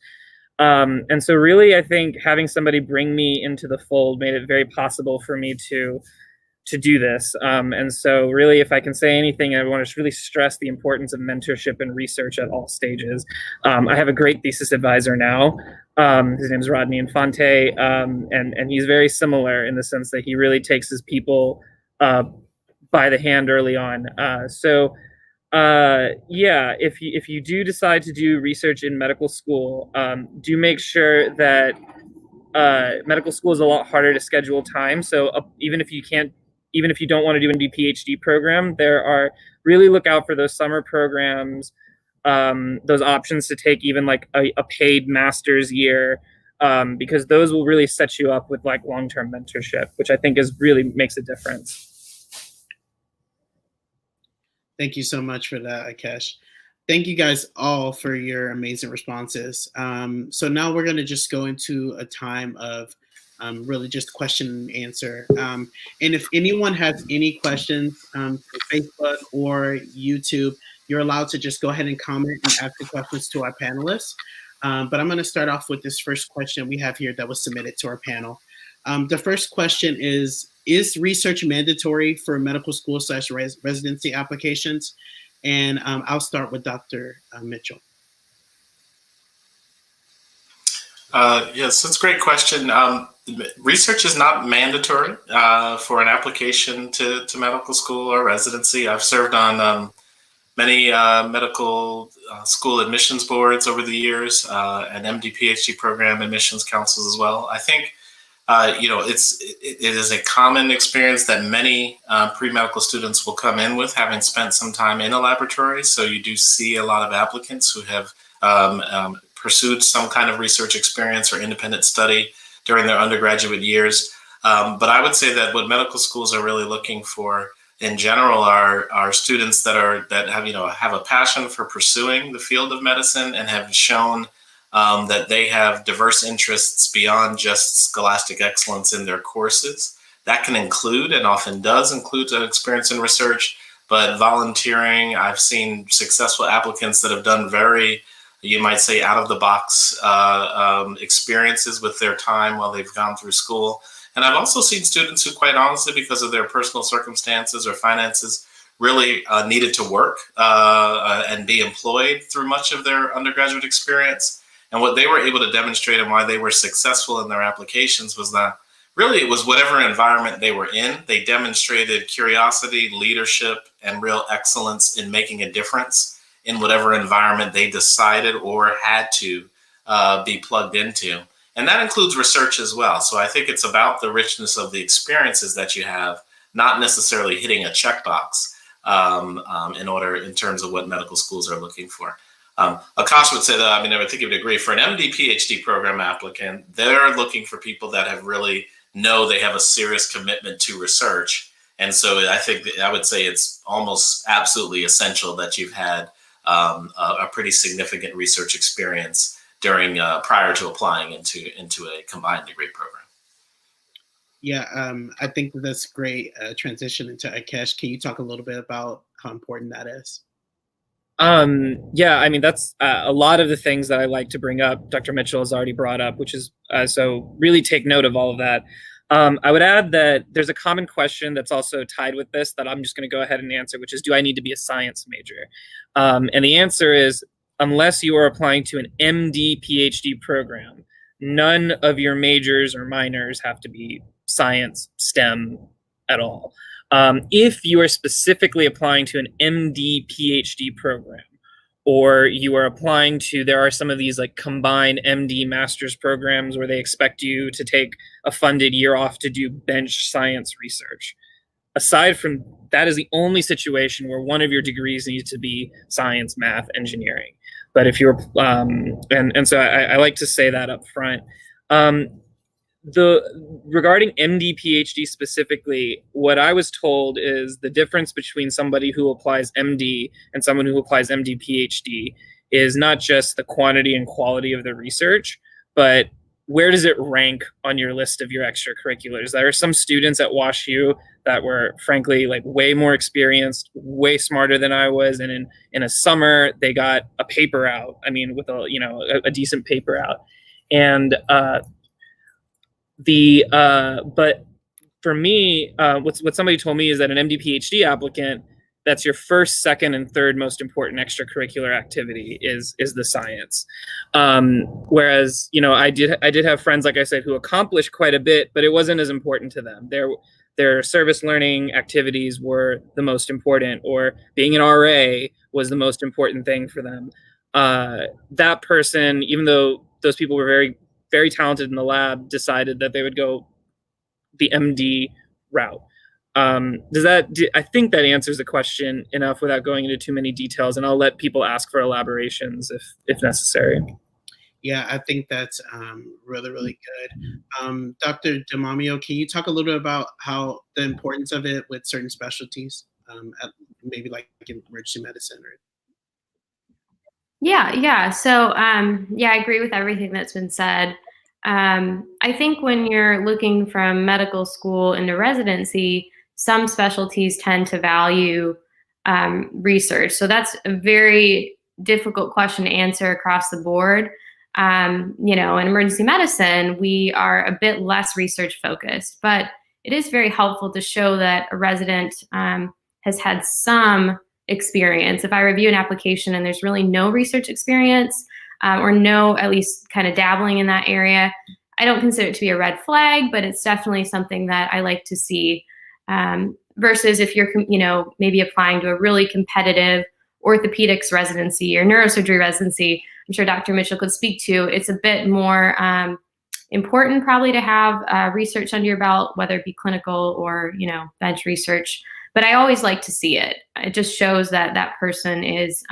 And so really, I think having somebody bring me into the fold made it very possible for me to to do this. And so really, if I can say anything, I want to really stress the importance of mentorship and research at all stages. I have a great thesis advisor now. His name is Rodney Infante, and he's very similar in the sense that he really takes his people by the hand early on. Yeah, if you do decide to do research in medical school, do make sure that medical school is a lot harder to schedule time. So even if you don't want to do a PhD program, there are really look out for those summer programs, those options to take even like a paid master's year, because those will really set you up with like long-term mentorship, which I think is really makes a difference. Thank you so much for that, Akesh. Thank you guys all for your amazing responses. So now we're going to just go into a time of really just question and answer. And if anyone has any questions for Facebook or YouTube, you're allowed to just go ahead and comment and ask the questions to our panelists. But I'm going to start off with this first question we have here that was submitted to our panel. The first question is research mandatory for medical school / residency applications? And I'll start with Dr. Mitchell. Yes, that's a great question. Research is not mandatory for an application to medical school or residency. I've served on many medical school admissions boards over the years, and MD PhD program admissions councils as well. I think it is a common experience that many pre-medical students will come in with having spent some time in a laboratory. So you do see a lot of applicants who have pursued some kind of research experience or independent study during their undergraduate years. But I would say that what medical schools are really looking for in general are students that have a passion for pursuing the field of medicine and have shown that they have diverse interests beyond just scholastic excellence in their courses. That can include, and often does include, an experience in research, but volunteering. I've seen successful applicants that have done very, you might say, out of the box experiences with their time while they've gone through school. And I've also seen students who, quite honestly, because of their personal circumstances or finances, really needed to work and be employed through much of their undergraduate experience. And what they were able to demonstrate and why they were successful in their applications was that really it was whatever environment they were in, they demonstrated curiosity, leadership, and real excellence in making a difference in whatever environment they decided or had to be plugged into. And that includes research as well. So I think it's about the richness of the experiences that you have, not necessarily hitting a checkbox in terms of what medical schools are looking for. Akash would say that, I think he would agree, for an MD PhD program applicant, they're looking for people that have really know they have a serious commitment to research. And so I would say it's almost absolutely essential that you've had a pretty significant research experience during prior to applying into a combined degree program. Yeah, I think that's great transition into Akesh. Can you talk a little bit about how important that is? Yeah, that's a lot of the things that I like to bring up, Dr. Mitchell has already brought up, which is, so really take note of all of that. I would add that there's a common question that's also tied with this that I'm just going to go ahead and answer, which is, do I need to be a science major? And the answer is, unless you are applying to an MD PhD program, none of your majors or minors have to be science, STEM at all. If you are specifically applying to an MD PhD program, or you are applying to, there are some of these like combined MD master's programs where they expect you to take a funded year off to do bench science research. Aside from that, is the only situation where one of your degrees needs to be science, math, engineering. But if you're, so I like to say that up front. Regarding MD PhD specifically, what I was told is the difference between somebody who applies MD and someone who applies MD PhD is not just the quantity and quality of the research, but where does it rank on your list of your extracurriculars? There are some students at WashU that were frankly like way more experienced, way smarter than I was, and in a summer they got a paper out. With a decent paper out, and but for me, what somebody told me is that an MD PhD applicant, that's your first, second, and third most important extracurricular activity is the science. Whereas, you know, I did have friends, like I said, who accomplished quite a bit, but it wasn't as important to them. Their service learning activities were the most important, or being an RA was the most important thing for them. That person, even though those people were very, very talented in the lab, decided that they would go the MD route. I think that answers the question enough without going into too many details, and I'll let people ask for elaborations if necessary. Yeah, I think that's really, really good. Dr. DeMamio, can you talk a little bit about how the importance of it with certain specialties, maybe like in emergency medicine? Yeah. So, yeah, I agree with everything that's been said. I think when you're looking from medical school into residency, some specialties tend to value research. So that's a very difficult question to answer across the board. You know, in emergency medicine, we are a bit less research focused, but it is very helpful to show that a resident has had some experience. If I review an application and there's really no research experience, or no, at least kind of dabbling in that area, I don't consider it to be a red flag, but it's definitely something that I like to see. Versus if you're, you know, maybe applying to a really competitive orthopedics residency or neurosurgery residency, I'm sure Dr. Mitchell could speak to, it's a bit more important probably to have research under your belt, whether it be clinical or, you know, bench research. But I always like to see it. It just shows that that person is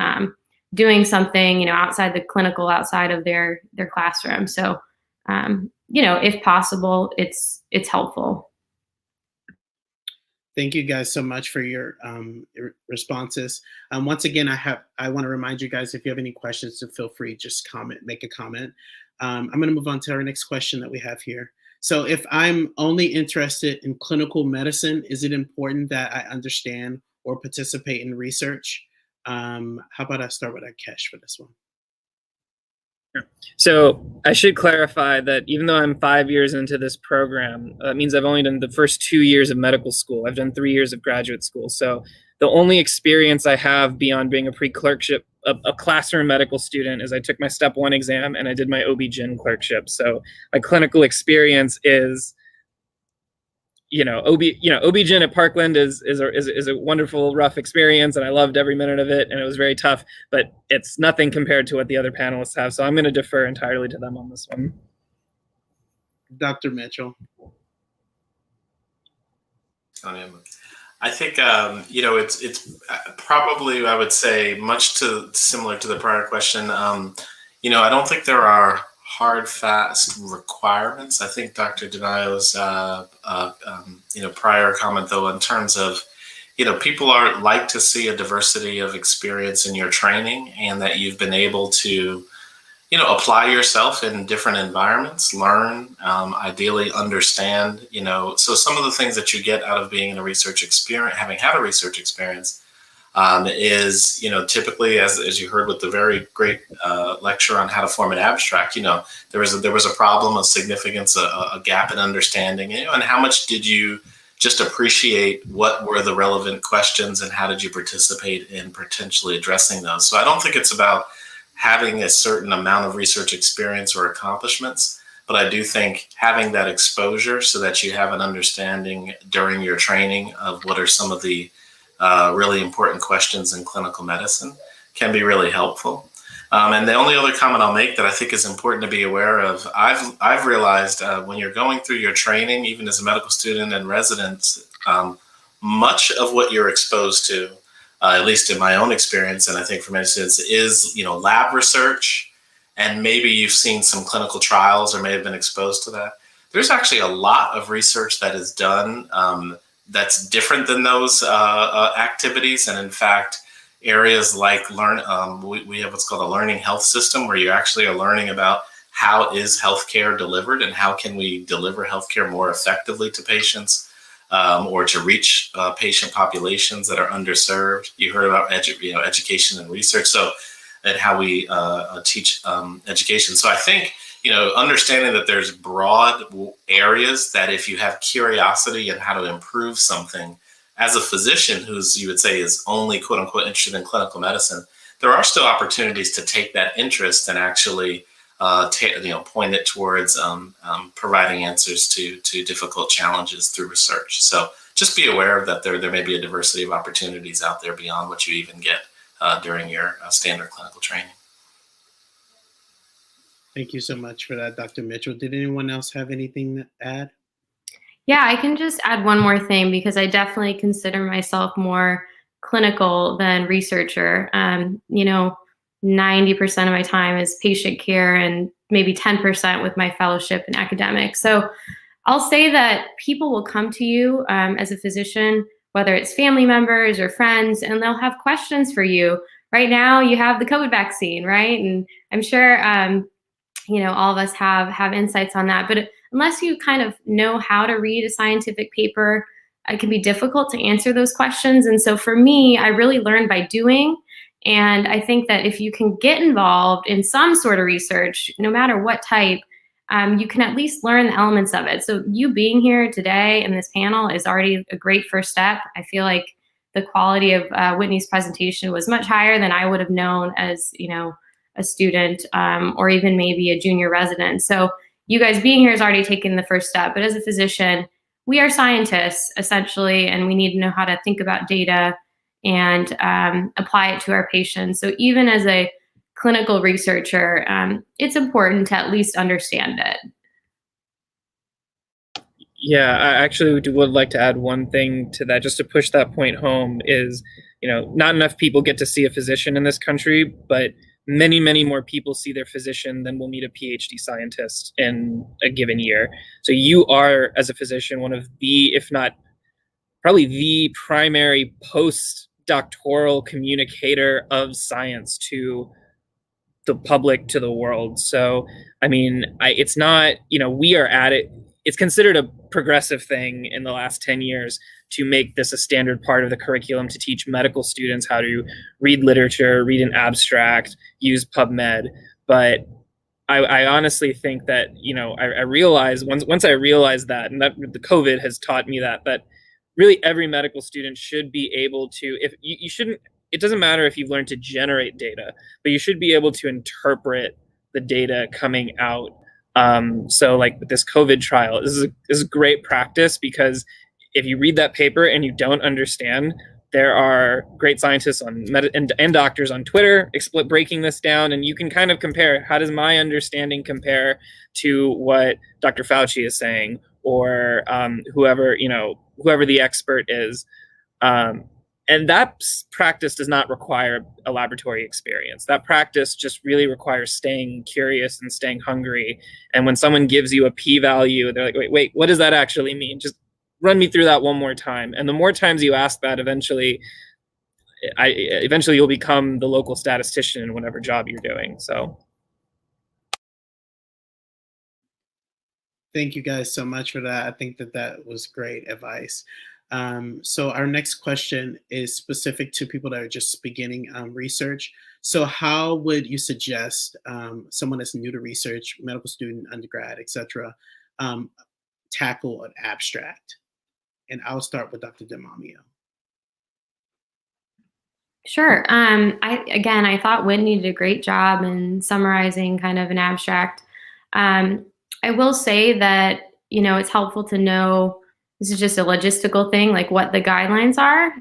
doing something, you know, outside the clinical, outside of their classroom. So, you know, if possible, it's helpful. Thank you guys so much for your responses. Once again, I want to remind you guys, if you have any questions, to feel free, just make a comment. I'm going to move on to our next question that we have here. So if I'm only interested in clinical medicine, is it important that I understand or participate in research? How about I start with Akesh for this one? So I should clarify that even though I'm 5 years into this program, that means I've only done the first 2 years of medical school. I've done 3 years of graduate school. So the only experience I have beyond being a pre-clerkship, a classroom medical student, is I took my step 1 exam and I did my OB-GYN clerkship. So my clinical experience is, OB-GYN at Parkland is a wonderful, rough experience, and I loved every minute of it, and it was very tough, but it's nothing compared to what the other panelists have. So I'm going to defer entirely to them on this one. Dr. Mitchell. I think, it's probably, I would say, much similar to the prior question. I don't think there are hard, fast requirements. I think Dr. Denio's, prior comment, though, in terms of, people like to see a diversity of experience in your training, and that you've been able to, apply yourself in different environments, learn, ideally understand, so some of the things that you get out of being in a research experience, having had a research experience, is, typically, as you heard with the very great lecture on how to form an abstract, there was a problem of significance, a gap in understanding, and how much did you just appreciate what were the relevant questions and how did you participate in potentially addressing those. So I don't think it's about having a certain amount of research experience or accomplishments, but I do think having that exposure so that you have an understanding during your training of what are some of the really important questions in clinical medicine can be really helpful. And the only other comment I'll make that I think is important to be aware of, I've realized when you're going through your training, even as a medical student and resident, much of what you're exposed to, at least in my own experience, and I think for many students, is lab research, and maybe you've seen some clinical trials or may have been exposed to that. There's actually a lot of research that is done that's different than those activities, and in fact, areas like we have what's called a learning health system, where you actually are learning about how is healthcare delivered and how can we deliver healthcare more effectively to patients, or to reach patient populations that are underserved. You heard about education and research, and how we teach education. So I think understanding that there's broad areas that if you have curiosity in how to improve something, as a physician who's, you would say, is only quote unquote interested in clinical medicine, there are still opportunities to take that interest and actually point it towards providing answers to difficult challenges through research. So just be aware of that there may be a diversity of opportunities out there beyond what you even get during your standard clinical training. Thank you so much for that, Dr. Mitchell. Did anyone else have anything to add? Yeah, I can just add one more thing because I definitely consider myself more clinical than researcher. 90% of my time is patient care and maybe 10% with my fellowship in academics. So I'll say that people will come to you as a physician, whether it's family members or friends, and they'll have questions for you. Right now, you have the COVID vaccine, right? And I'm sure all of us have insights on that. But unless you kind of know how to read a scientific paper, it can be difficult to answer those questions. And so for me, I really learned by doing. And I think that if you can get involved in some sort of research, no matter what type, you can at least learn the elements of it. So you being here today in this panel is already a great first step. I feel like the quality of Whitney's presentation was much higher than I would have known as, a student or even maybe a junior resident. So you guys being here has already taken the first step. But as a physician, we are scientists essentially, and we need to know how to think about data and apply it to our patients. So even as a clinical researcher, it's important to at least understand it. Yeah, I actually would like to add one thing to that, just to push that point home, is, not enough people get to see a physician in this country, but many, many more people see their physician than will meet a PhD scientist in a given year. So you are, as a physician, one of the, if not probably the primary post-doctoral communicator of science to the public, to the world. So, it's not, we are at it. It's considered a progressive thing in the last 10 years to make this a standard part of the curriculum, to teach medical students how to read literature, read an abstract, use PubMed. But I honestly think that, I realized once I realized that, and that the COVID has taught me that really every medical student should be able to, if you shouldn't, it doesn't matter if you've learned to generate data, but you should be able to interpret the data coming out. So like with this COVID trial, this is great practice, because if you read that paper and you don't understand, there are great scientists and doctors on Twitter breaking this down, and you can kind of compare, how does my understanding compare to what Dr. Fauci is saying, or whoever the expert is. And that practice does not require a laboratory experience. That practice just really requires staying curious and staying hungry. And when someone gives you a p-value, they're like, wait, what does that actually mean? Just run me through that one more time. And the more times you ask that, eventually you'll become the local statistician in whatever job you're doing. So. Thank you guys so much for that. I think that was great advice. So our next question is specific to people that are just beginning research. So how would you suggest someone that's new to research, medical student, undergrad, etc., tackle an abstract? And I'll start with Dr. DeMamio. Sure. I thought Whitney did a great job in summarizing kind of an abstract. I will say that, it's helpful to know, this is just a logistical thing, like what the guidelines are.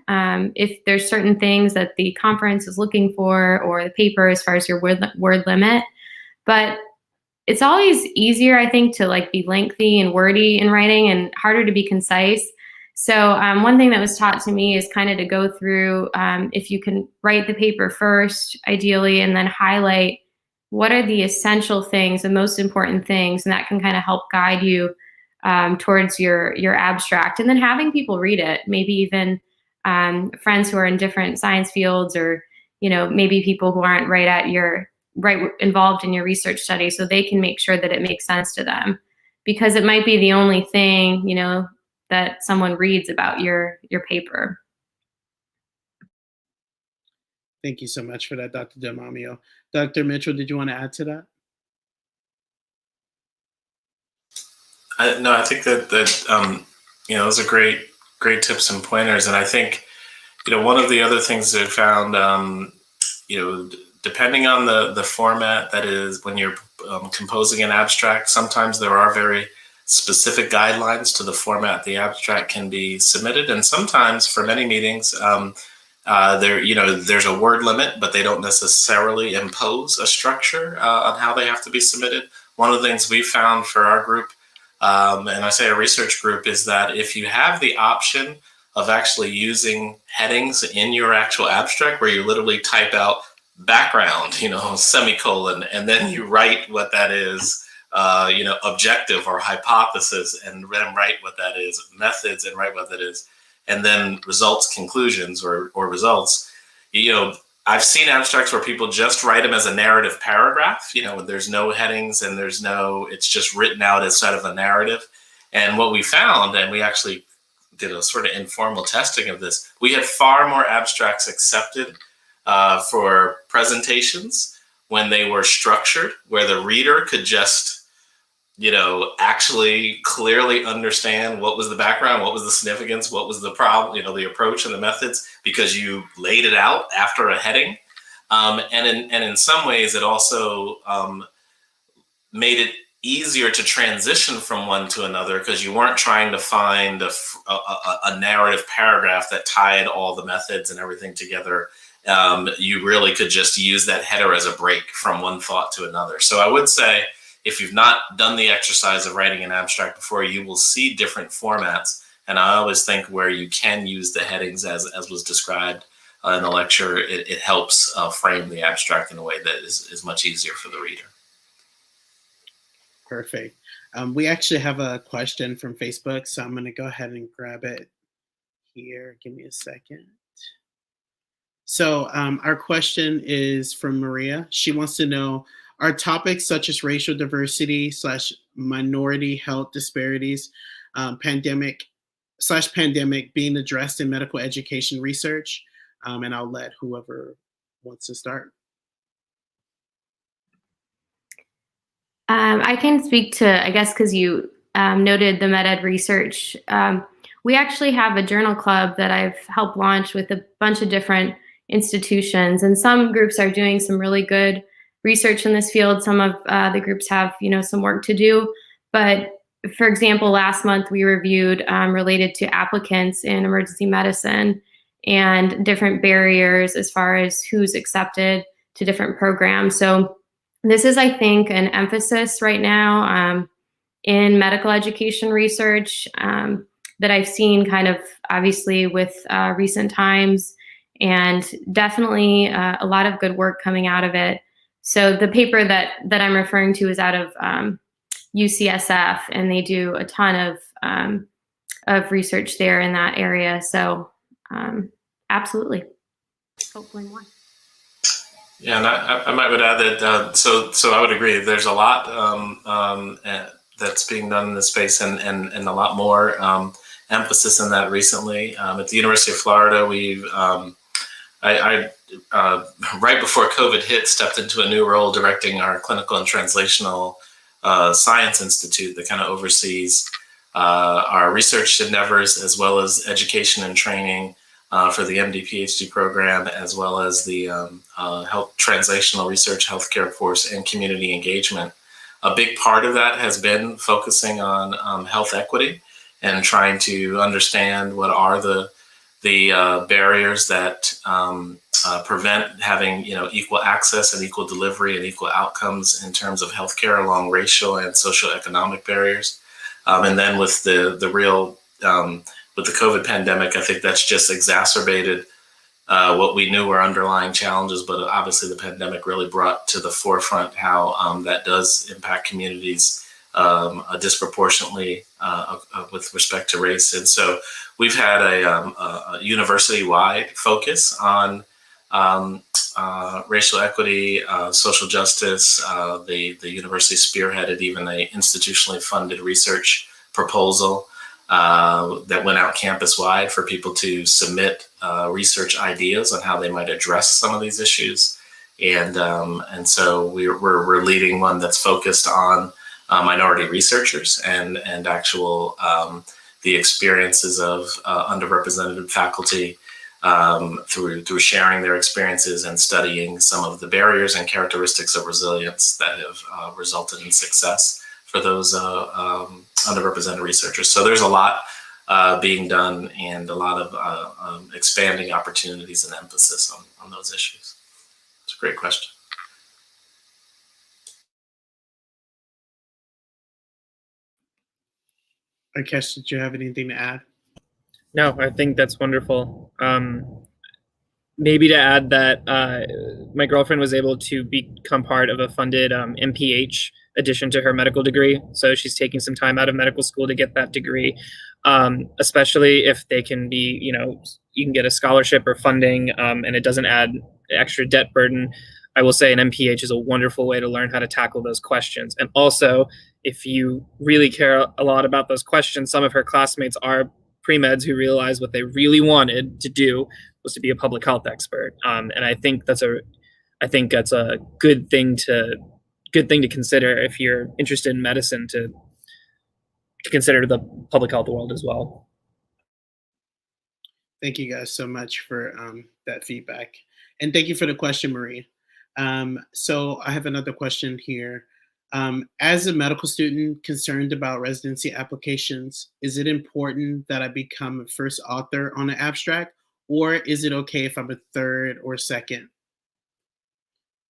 If there's certain things that the conference is looking for, or the paper as far as your word limit. But it's always easier, I think, to be lengthy and wordy in writing and harder to be concise. So one thing that was taught to me is kind of to go through, if you can write the paper first, ideally, and then highlight what are the essential things, the most important things, and that can kind of help guide you towards your abstract. And then having people read it, maybe even friends who are in different science fields, or maybe people who aren't right involved in your research study, so they can make sure that it makes sense to them, because it might be the only thing that someone reads about your paper. Thank you so much for that, Dr. DeMamio. Dr. Mitchell, did you want to add to that? I think that those are great tips and pointers. And I think, one of the other things that I found, depending on the format, that is when you're composing an abstract, sometimes there are very specific guidelines to the format the abstract can be submitted. And sometimes for many meetings, there's a word limit, but they don't necessarily impose a structure on how they have to be submitted. One of the things we found for our group, and I say a research group, is that if you have the option of actually using headings in your actual abstract, where you literally type out background, semicolon, and then you write what that is, objective or hypothesis, and then write what that is, methods, and write what that is, and then results, conclusions, or results. I've seen abstracts where people just write them as a narrative paragraph, there's no headings and it's just written out as sort of a narrative. And what we found, and we actually did a sort of informal testing of this, we had far more abstracts accepted for presentations when they were structured, where the reader could just actually clearly understand what was the background, what was the significance, what was the problem, the approach and the methods, because you laid it out after a heading. And in some ways, it also made it easier to transition from one to another, because you weren't trying to find a narrative paragraph that tied all the methods and everything together. You really could just use that header as a break from one thought to another. So I would say, if you've not done the exercise of writing an abstract before, you will see different formats. And I always think where you can use the headings as was described in the lecture, it helps frame the abstract in a way that is much easier for the reader. Perfect. We actually have a question from Facebook, so I'm going to go ahead and grab it here. Give me a second. So our question is from Maria. She wants to know, are topics such as racial diversity / minority health disparities, pandemic being addressed in medical education research? And I'll let whoever wants to start. I can speak to, I guess, because you noted the med-ed research. We actually have a journal club that I've helped launch with a bunch of different institutions, and some groups are doing some really good research in this field. Some of the groups have, some work to do. But for example, last month we reviewed related to applicants in emergency medicine and different barriers as far as who's accepted to different programs. So this is, I think, an emphasis right now in medical education research that I've seen kind of obviously with recent times, and definitely a lot of good work coming out of it. So the paper that I'm referring to is out of UCSF, and they do a ton of research there in that area. So absolutely, hopefully more. Yeah, and I might would add that. So I would agree. There's a lot that's being done in this space, and a lot more emphasis in that recently. At the University of Florida, we've I right before COVID hit, stepped into a new role directing our clinical and translational science institute that kind of oversees our research endeavors, as well as education and training for the MD PhD program, as well as the health translational research, healthcare force, and community engagement. A big part of that has been focusing on health equity and trying to understand what are the barriers that prevent having equal access and equal delivery and equal outcomes in terms of healthcare along racial and socioeconomic barriers. And then with the real with the COVID pandemic, I think that's just exacerbated what we knew were underlying challenges, but obviously the pandemic really brought to the forefront how that does impact communities disproportionately with respect to race. And so we've had a university-wide focus on racial equity, social justice. The university spearheaded even a institutionally funded research proposal that went out campus-wide for people to submit research ideas on how they might address some of these issues. And so we're leading one that's focused on minority researchers and actual the experiences of underrepresented faculty through sharing their experiences and studying some of the barriers and characteristics of resilience that have resulted in success for those underrepresented researchers. So there's a lot being done and a lot of expanding opportunities and emphasis on those issues. It's a great question. Rakesh, did you have anything to add? No, I think that's wonderful. Maybe to add that my girlfriend was able to become part of a funded MPH addition to her medical degree. So she's taking some time out of medical school to get that degree, especially if they can be, you can get a scholarship or funding and it doesn't add extra debt burden. I will say an MPH is a wonderful way to learn how to tackle those questions. And also, if you really care a lot about those questions, some of her classmates are pre-meds who realized what they really wanted to do was to be a public health expert. And I think that's a good thing to consider if you're interested in medicine, to consider the public health world as well. Thank you guys so much for that feedback. And thank you for the question, Marie. So I have another question here. As a medical student concerned about residency applications, is it important that I become a first author on an abstract, or is it okay if I'm a third or second?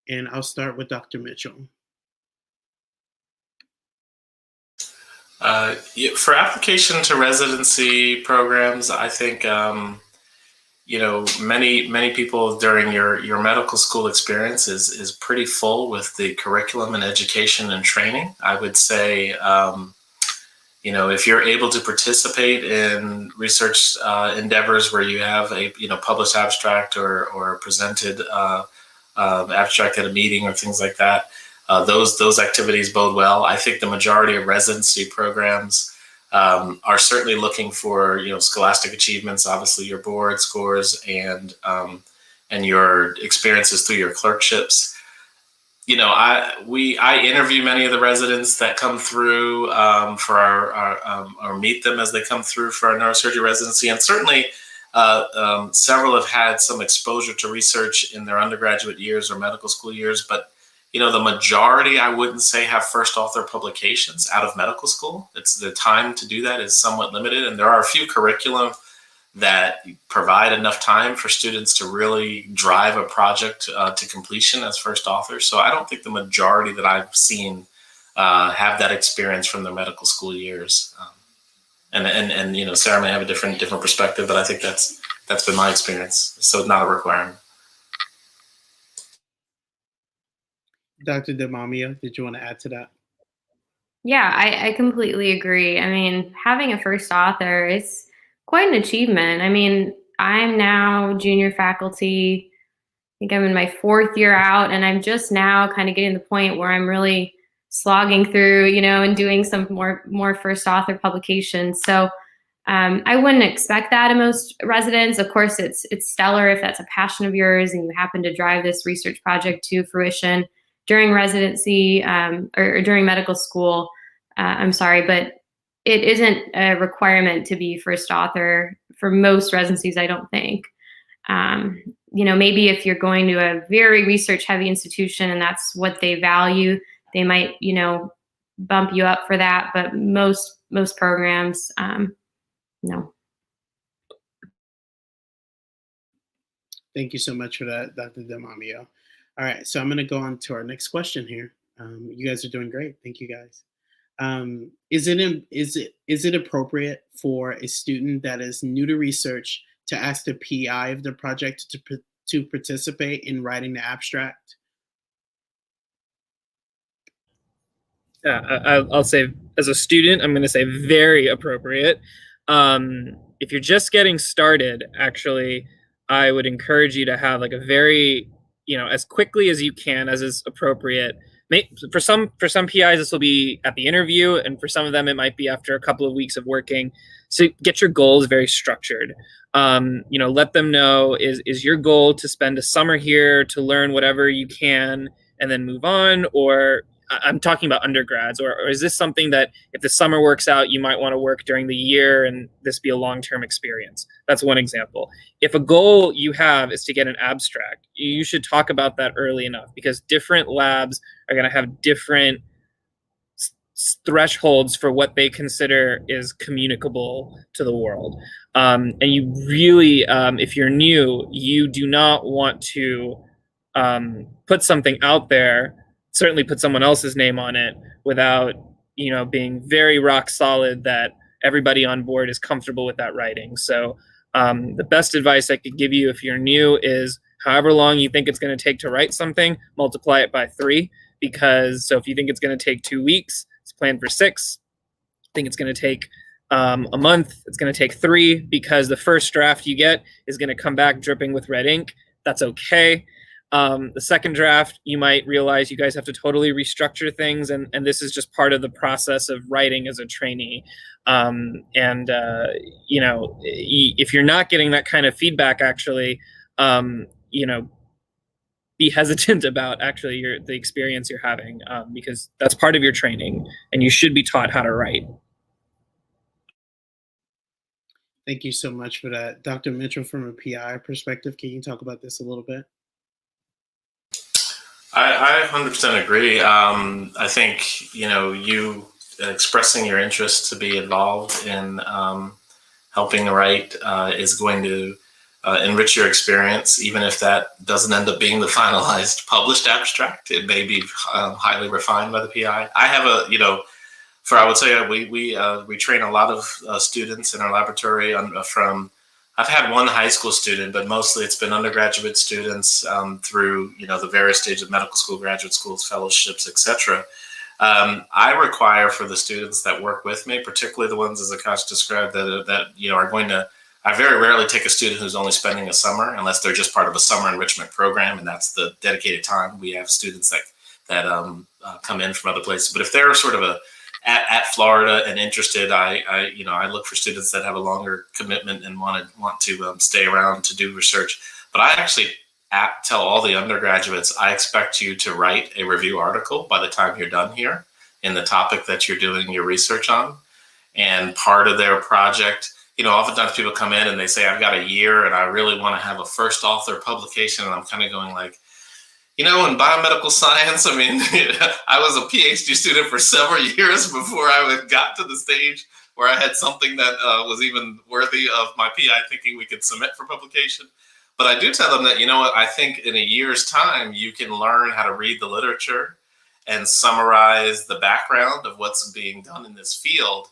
And I'll start with Dr. Mitchell. For application to residency programs, I think many people during your medical school experience is pretty full with the curriculum and education and training. I would say, if you're able to participate in research endeavors where you have a published abstract or presented abstract at a meeting or things like that, those activities bode well. I think the majority of residency programs are certainly looking for scholastic achievements, obviously your board scores and your experiences through your clerkships. I interview many of the residents that come through for our or meet them as they come through for our neurosurgery residency, and certainly several have had some exposure to research in their undergraduate years or medical school years, but the majority, I wouldn't say, have first author publications out of medical school. It's the time to do that is somewhat limited. And there are a few curriculum that provide enough time for students to really drive a project to completion as first authors. So I don't think the majority that I've seen have that experience from their medical school years. And Sarah may have a different perspective, but I think that's been my experience. So it's not a requirement. Dr. DeMamia, did you want to add to that? Yeah, I completely agree. I mean, having a first author is quite an achievement. I mean, I'm now junior faculty. I think I'm in my 4th year out, and I'm just now kind of getting to the point where I'm really slogging through, and doing some more first author publications. So I wouldn't expect that in most residents. Of course, it's stellar if that's a passion of yours and you happen to drive this research project to fruition during residency or during medical school. But it isn't a requirement to be first author for most residencies, I don't think. Maybe if you're going to a very research heavy institution and that's what they value, they might, bump you up for that. But most programs, no. Thank you so much for that, Dr. DeMamio. All right, so I'm going to go on to our next question here. You guys are doing great. Thank you, guys. Is it appropriate for a student that is new to research to ask the PI of the project to participate in writing the abstract? I'll say, as a student, I'm going to say very appropriate. If you're just getting started, actually, I would encourage you to have like a very, as quickly as you can, as is appropriate. For some PIs, this will be at the interview, and for some of them, it might be after a couple of weeks of working. So get your goals very structured. Let them know, is your goal to spend a summer here to learn whatever you can and then move on, or I'm talking about undergrads, or is this something that if the summer works out, you might want to work during the year and this be a long-term experience? That's one example. If a goal you have is to get an abstract, you should talk about that early enough, because different labs are going to have different thresholds for what they consider is communicable to the world. And you really, if you're new, you do not want to put something out there, certainly put someone else's name on it, without, being very rock solid that everybody on board is comfortable with that writing. So the best advice I could give you if you're new is however long you think it's going to take to write something, multiply it by 3. Because so if you think it's going to take 2 weeks, it's planned for 6. I think it's going to take a month, it's going to take 3, because the first draft you get is going to come back dripping with red ink. That's okay. The second draft, you might realize you guys have to totally restructure things, and this is just part of the process of writing as a trainee. If you're not getting that kind of feedback, actually, be hesitant about actually the experience you're having, because that's part of your training, and you should be taught how to write. Thank you so much for that. Dr. Mitchell, from a PI perspective, can you talk about this a little bit? I 100% agree. I think, you expressing your interest to be involved in helping write is going to enrich your experience, even if that doesn't end up being the finalized published abstract. It may be highly refined by the PI. I have I would say we train a lot of students in our laboratory I've had one high school student, but mostly it's been undergraduate students through the various stages of medical school, graduate schools, fellowships, etc. I require for the students that work with me, particularly the ones, as Akash described, that are going to. I very rarely take a student who's only spending a summer, unless they're just part of a summer enrichment program, and that's the dedicated time. We have students that come in from other places, but if they're sort of at Florida and interested, I look for students that have a longer commitment and want to stay around to do research. But I actually tell all the undergraduates, I expect you to write a review article by the time you're done here in the topic that you're doing your research on. And part of their project, oftentimes people come in and they say, I've got a year and I really want to have a first author publication. And I'm kind of going like, in biomedical science, I mean, I was a PhD student for several years before I got to the stage where I had something that was even worthy of my PI thinking we could submit for publication. But I do tell them that, I think in a year's time, you can learn how to read the literature and summarize the background of what's being done in this field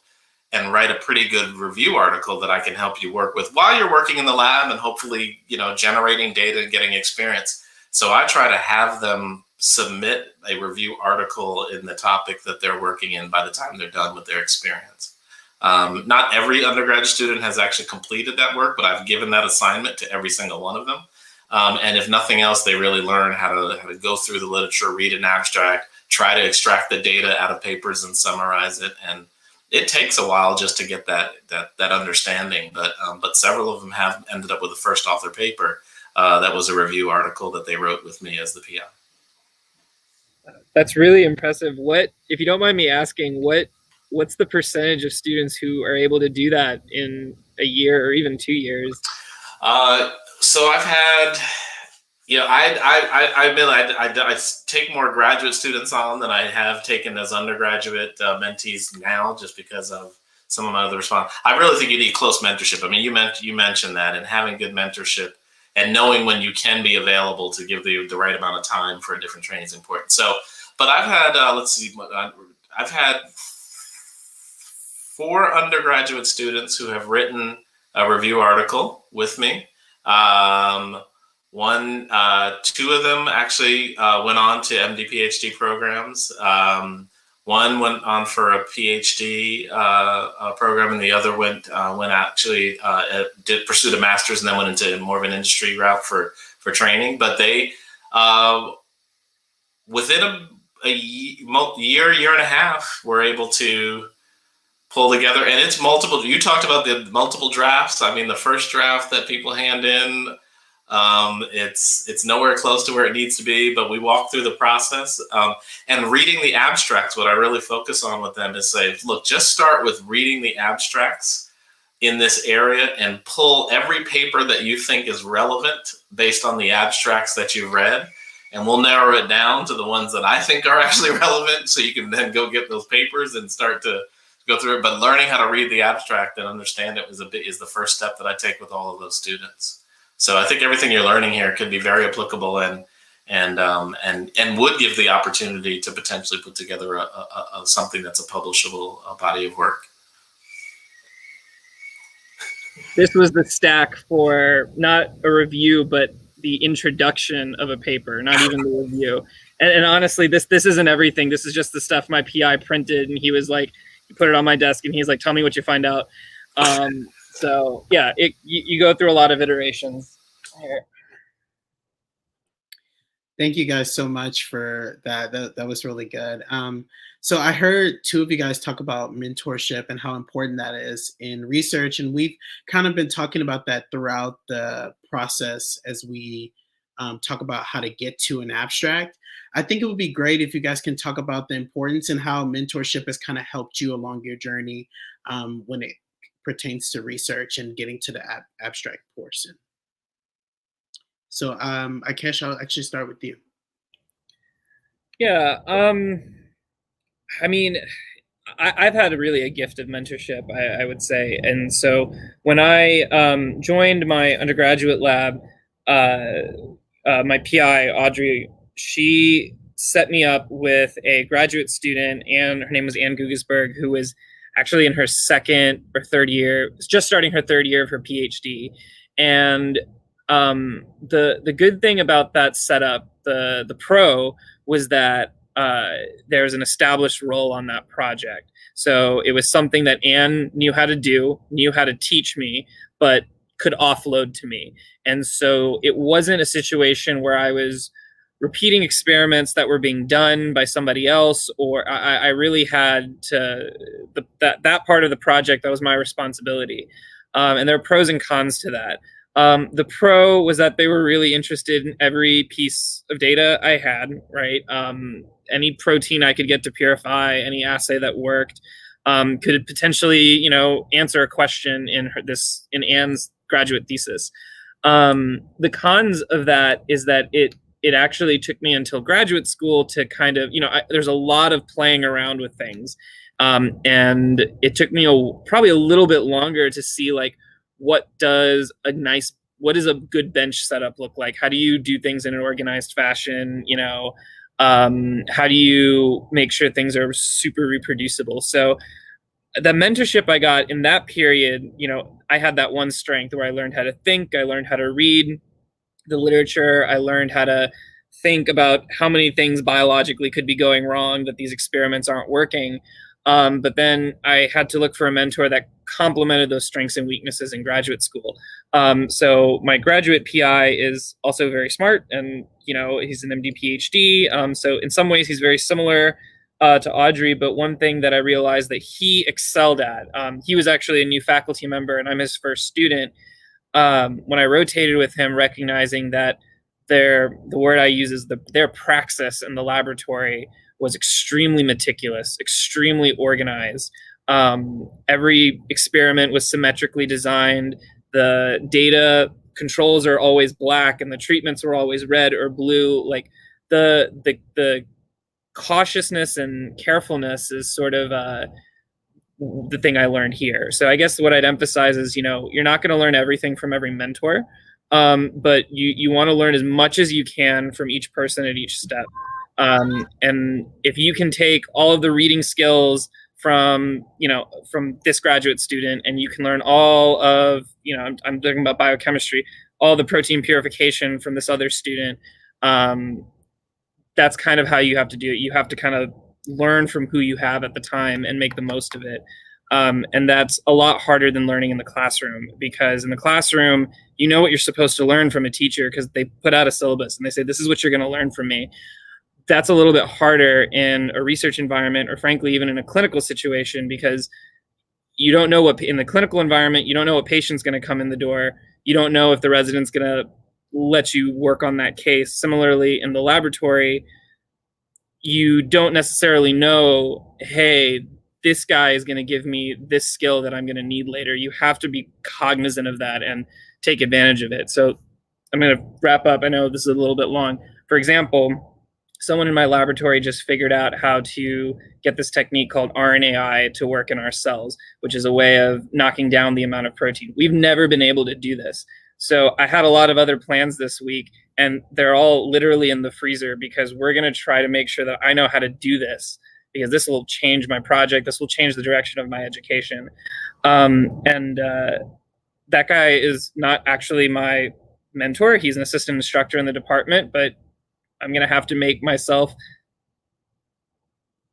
and write a pretty good review article that I can help you work with while you're working in the lab and hopefully, generating data and getting experience. So I try to have them submit a review article in the topic that they're working in by the time they're done with their experience. Not every undergraduate student has actually completed that work, but I've given that assignment to every single one of them. And if nothing else, they really learn how to go through the literature, read an abstract, try to extract the data out of papers and summarize it. And it takes a while just to get that understanding, but several of them have ended up with a first author paper. That was a review article that they wrote with me as the PI. That's really impressive. If you don't mind me asking, what's the percentage of students who are able to do that in a year or even 2 years? So I've had, I admit I take more graduate students on than I have taken as undergraduate mentees now, just because of some of my other response. I really think you need close mentorship. I mean, you mentioned that, and having good mentorship and knowing when you can be available to give the right amount of time for a different training is important. So, but I've had, I've had 4 undergraduate students who have written a review article with me. 2 of them actually went on to MD PhD programs. One went on for a PhD program, and the other pursued a master's and then went into more of an industry route for training. But they, within a year and a half, were able to pull together. And it's multiple. You talked about the multiple drafts. I mean, the first draft that people hand in, It's nowhere close to where it needs to be, but we walk through the process. And reading the abstracts, what I really focus on with them is say, look, just start with reading the abstracts in this area and pull every paper that you think is relevant based on the abstracts that you've read. And we'll narrow it down to the ones that I think are actually relevant, so you can then go get those papers and start to go through it. But learning how to read the abstract and understand it is the first step that I take with all of those students. So I think everything you're learning here could be very applicable and would give the opportunity to potentially put together a something that's a publishable body of work. This was the stack for not a review, but the introduction of a paper, not even the review. And honestly, this isn't everything. This is just the stuff my PI printed, and he was like, he put it on my desk, and he's like, tell me what you find out. So yeah, you go through a lot of iterations here. Thank you guys so much for that. That was really good. So I heard two of you guys talk about mentorship and how important that is in research. And we've kind of been talking about that throughout the process as we talk about how to get to an abstract. I think it would be great if you guys can talk about the importance and how mentorship has kind of helped you along your journey when it pertains to research and getting to the abstract portion. So Akesh, I'll actually start with you. Yeah, I mean, I've had really a gift of mentorship, I would say. And so when I joined my undergraduate lab, my PI, Audrey, she set me up with a graduate student, and her name was Ann Gugesberg, who was actually in her second or third year, just starting her third year of her PhD. And the good thing about that setup, the pro, was that there's an established role on that project. So it was something that Anne knew how to do, knew how to teach me, but could offload to me. And so it wasn't a situation where I was repeating experiments that were being done by somebody else, or I really had to, that part of the project, that was my responsibility. And there are pros and cons to that. The pro was that they were really interested in every piece of data I had, right? Any protein I could get to purify, any assay that worked, could potentially, answer a question in Anne's graduate thesis. The cons of that is that it actually took me until graduate school to kind of, there's a lot of playing around with things. And it took me probably a little bit longer to see, like, what does a good bench setup look like? How do you do things in an organized fashion? How do you make sure things are super reproducible? So the mentorship I got in that period, I had that one strength where I learned how to think, I learned how to read the literature, I learned how to think about how many things biologically could be going wrong, that these experiments aren't working. But then I had to look for a mentor that complemented those strengths and weaknesses in graduate school. So my graduate PI is also very smart, and he's an MD PhD. So in some ways he's very similar to Audrey, but one thing that I realized that he excelled at, he was actually a new faculty member and I'm his first student. When I rotated with him, recognizing that the word I use is their praxis in the laboratory was extremely meticulous, extremely organized. Every experiment was symmetrically designed. The data controls are always black and the treatments are always red or blue. Like the cautiousness and carefulness is sort of the thing I learned here. So I guess what I'd emphasize is, you're not going to learn everything from every mentor, but you want to learn as much as you can from each person at each step. And if you can take all of the reading skills from this graduate student, and you can learn all of, I'm talking about biochemistry, all the protein purification from this other student, that's kind of how you have to do it. You have to kind of learn from who you have at the time and make the most of it. And that's a lot harder than learning in the classroom, because in the classroom, what you're supposed to learn from a teacher because they put out a syllabus and they say, this is what you're going to learn from me. That's a little bit harder in a research environment, or frankly, even in a clinical situation, because you don't know in the clinical environment, you don't know what patient's going to come in the door. You don't know if the resident's going to let you work on that case. Similarly, in the laboratory, you don't necessarily know, hey, this guy is going to give me this skill that I'm going to need later. You have to be cognizant of that and take advantage of it. So I'm going to wrap up. I know this is a little bit long. For example, someone in my laboratory just figured out how to get this technique called RNAi to work in our cells, which is a way of knocking down the amount of protein. We've never been able to do this. So I had a lot of other plans this week, and they're all literally in the freezer because we're going to try to make sure that I know how to do this, because this will change my project. This will change the direction of my education. That guy is not actually my mentor. He's an assistant instructor in the department, but I'm going to have to make myself,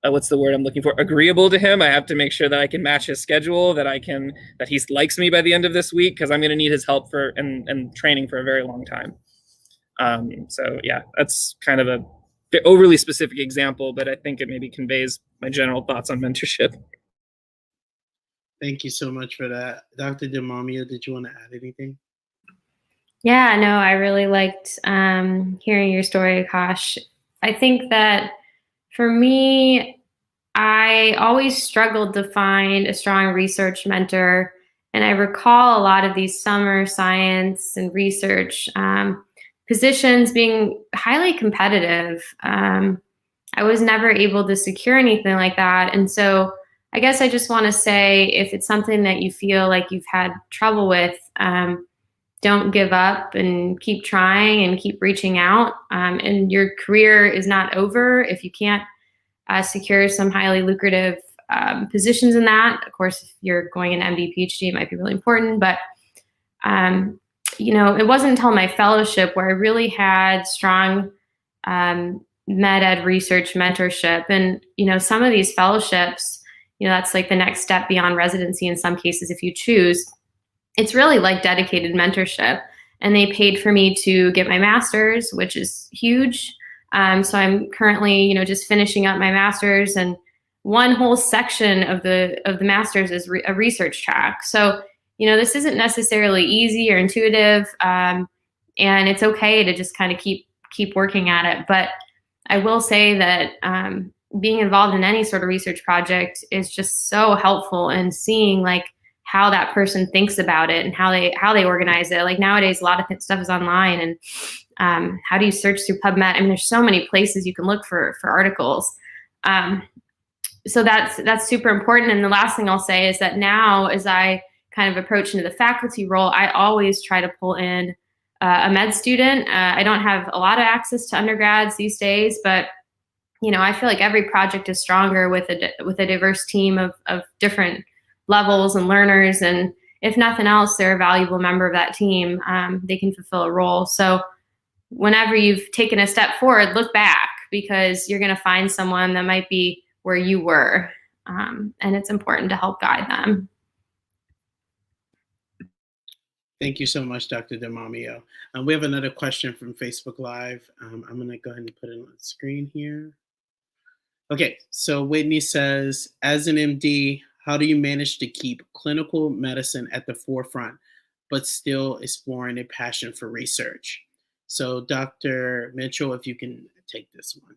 what's the word I'm looking for? Agreeable to him. I have to make sure that I can match his schedule, that he likes me by the end of this week, because I'm going to need his help and training for a very long time. So yeah, that's kind of a overly specific example, but I think it maybe conveys my general thoughts on mentorship. Thank you so much for that. Dr. DeMamio, did you want to add anything? Yeah, no, I really liked hearing your story, Akash. I think that for me, I always struggled to find a strong research mentor. And I recall a lot of these summer science and research positions being highly competitive. I was never able to secure anything like that. And so I guess I just want to say, if it's something that you feel like you've had trouble with, don't give up and keep trying and keep reaching out. And your career is not over if you can't secure some highly lucrative positions in that. Of course, if you're going an MD, PhD, it might be really important. But, it wasn't until my fellowship where I really had strong med ed research mentorship. And, some of these fellowships, that's like the next step beyond residency in some cases if you choose. It's really like dedicated mentorship. And they paid for me to get my master's, which is huge. So I'm currently, just finishing up my master's, and one whole section of the master's is a research track. So, this isn't necessarily easy or intuitive, and it's okay to just kind of keep working at it. But I will say that being involved in any sort of research project is just so helpful in seeing like how that person thinks about it and how they organize it. Like nowadays, a lot of stuff is online, and how do you search through PubMed? I mean, there's so many places you can look for articles. So that's super important. And the last thing I'll say is that now, as I kind of approach into the faculty role, I always try to pull in a med student. I don't have a lot of access to undergrads these days, but I feel like every project is stronger with a diverse team of different levels and learners. And if nothing else, they're a valuable member of that team. They can fulfill a role. So whenever you've taken a step forward, look back, because you're going to find someone that might be where you were. And it's important to help guide them. Thank you so much, Dr. DeMamio. We have another question from Facebook Live. I'm going to go ahead and put it on the screen here. Okay, so Whitney says, as an MD, how do you manage to keep clinical medicine at the forefront, but still exploring a passion for research? So Dr. Mitchell, if you can take this one.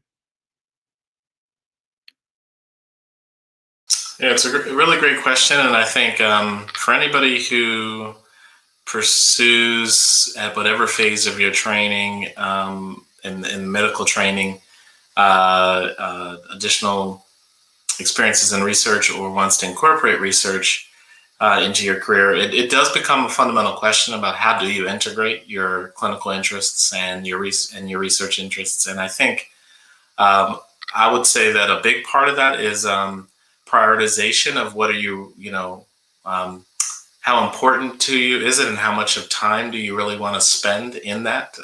Yeah, it's a really great question. And I think for anybody who pursues at whatever phase of your training in medical training, additional experiences in research, or wants to incorporate research into your career, it does become a fundamental question about how do you integrate your clinical interests and your research interests. And I think I would say that a big part of that is prioritization of what are you, how important to you is it, and how much of time do you really want to spend in that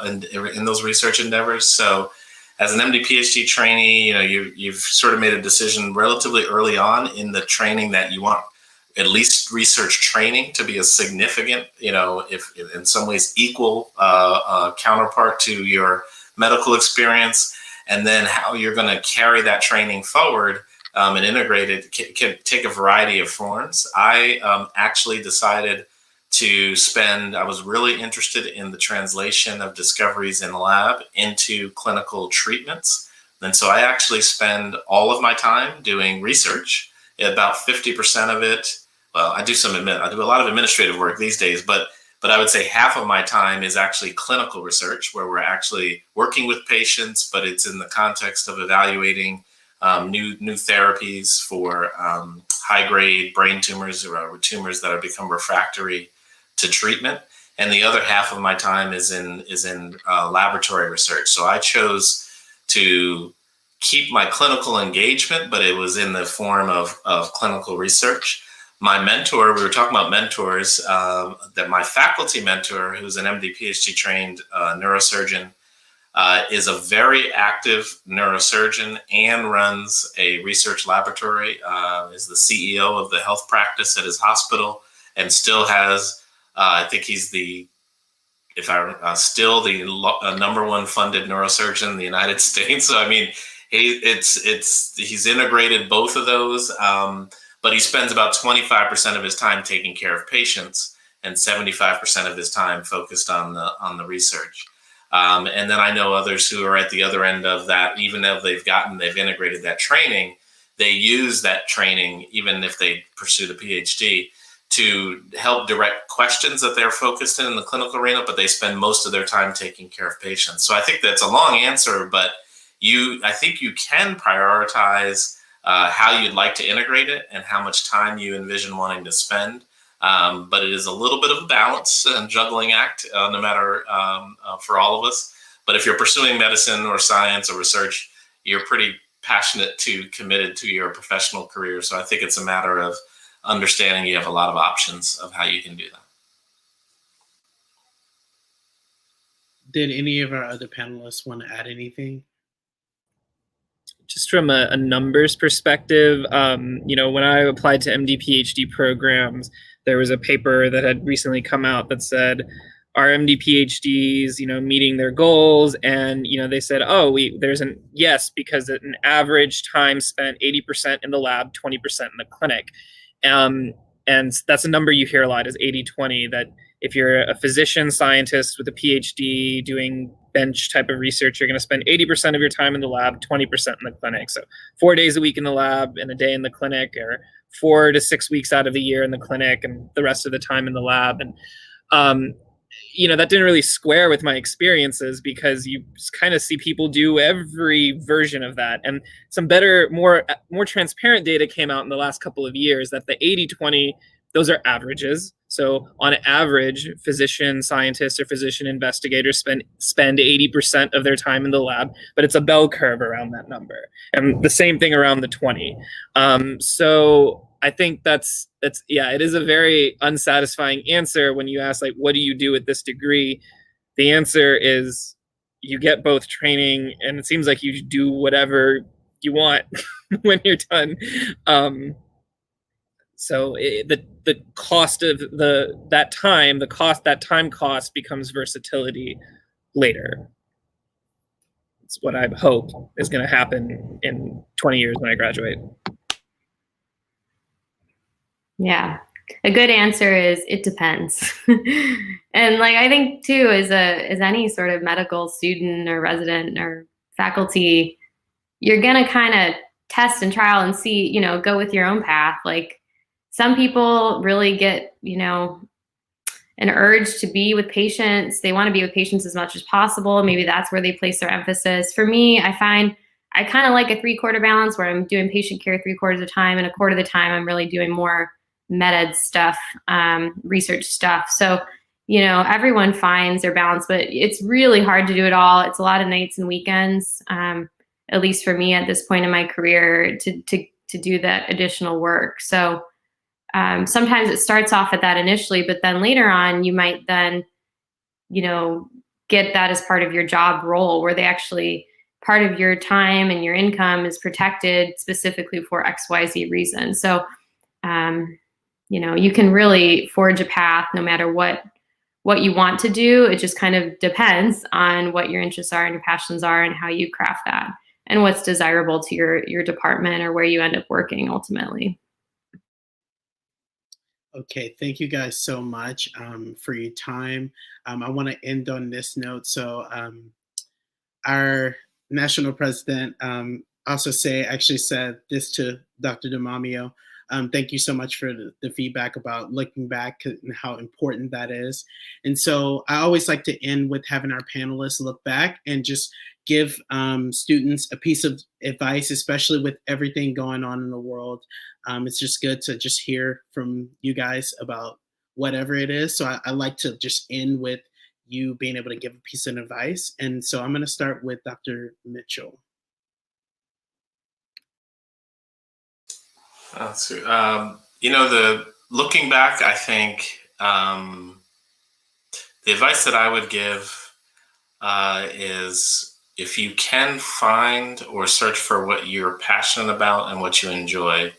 and in those research endeavors. So as an MD PhD trainee, you've sort of made a decision relatively early on in the training that you want at least research training to be a significant, if in some ways equal counterpart to your medical experience, and then how you're going to carry that training forward and integrate it can take a variety of forms. I actually decided I was really interested in the translation of discoveries in the lab into clinical treatments. And so I actually spend all of my time doing research. About 50% of it, well, I do a lot of administrative work these days, but I would say half of my time is actually clinical research, where we're actually working with patients, but it's in the context of evaluating new therapies for high-grade brain tumors or tumors that have become refractory to treatment. And the other half of my time is in laboratory research. So I chose to keep my clinical engagement, but it was in the form of clinical research. My mentor, we were talking about mentors, that my faculty mentor, who's an MD PhD trained neurosurgeon, is a very active neurosurgeon and runs a research laboratory, is the CEO of the health practice at his hospital, and still has, I think he's still the number one funded neurosurgeon in the United States. So I mean, he's integrated both of those, but he spends about 25% of his time taking care of patients and 75% of his time focused on the research. And then I know others who are at the other end of that. Even though they've integrated that training, they use that training, even if they pursued a PhD, to help direct questions that they're focused in the clinical arena, but they spend most of their time taking care of patients. So I think that's a long answer, but I think you can prioritize how you'd like to integrate it and how much time you envision wanting to spend. But it is a little bit of a balance and juggling act, no matter for all of us. But if you're pursuing medicine or science or research, you're pretty passionate to committed to your professional career. So I think it's a matter of understanding you have a lot of options of how you can do that. Did any of our other panelists want to add anything? Just from a numbers perspective, when I applied to MD PhD programs, there was a paper that had recently come out that said, are MD PhDs, meeting their goals? And, they said, there's an yes, because an average time spent 80% in the lab, 20% in the clinic. And that's a number you hear a lot, is 80-20, that if you're a physician scientist with a PhD doing bench type of research, you're going to spend 80% of your time in the lab, 20% in the clinic. So 4 days a week in the lab and a day in the clinic, or 4 to 6 weeks out of the year in the clinic and the rest of the time in the lab. And, that didn't really square with my experiences, because you kind of see people do every version of that. And some better, more transparent data came out in the last couple of years that the 80-20, those are averages. So on average, physician scientists or physician investigators spend 80% of their time in the lab, but it's a bell curve around that number. And the same thing around the 20. So I think it is a very unsatisfying answer when you ask, what do you do with this degree? The answer is you get both training, and it seems like you do whatever you want when you're done. So the cost of that time cost becomes versatility later. It's what I hope is going to happen in 20 years when I graduate. Yeah, a good answer is it depends. And I think too, as any sort of medical student or resident or faculty, you're gonna kind of test and trial and see, go with your own path. Some people really get, an urge to be with patients. They want to be with patients as much as possible. Maybe that's where they place their emphasis. For me, I find I kind of like a 3/4 balance, where I'm doing patient care 3/4 of the time, and 1/4 of the time I'm really doing more med stuff, research stuff. So, everyone finds their balance, but it's really hard to do it all. It's a lot of nights and weekends, at least for me at this point in my career, to do that additional work. So sometimes it starts off at that initially, but then later on, you might then, get that as part of your job role, where they actually, part of your time and your income is protected specifically for XYZ reason. So, you can really forge a path no matter what you want to do. It just kind of depends on what your interests are and your passions are, and how you craft that, and what's desirable to your department or where you end up working ultimately. Okay, thank you guys so much for your time. I want to end on this note. So, our national president actually said this to Dr. DeMamio. Thank you so much for the feedback about looking back and how important that is. And so I always like to end with having our panelists look back and just give students a piece of advice, especially with everything going on in the world. It's just good to just hear from you guys about whatever it is. So I like to just end with you being able to give a piece of advice. And so I'm going to start with Dr. Mitchell. The looking back, I think the advice that I would give is if you can find or search for what you're passionate about and what you enjoy,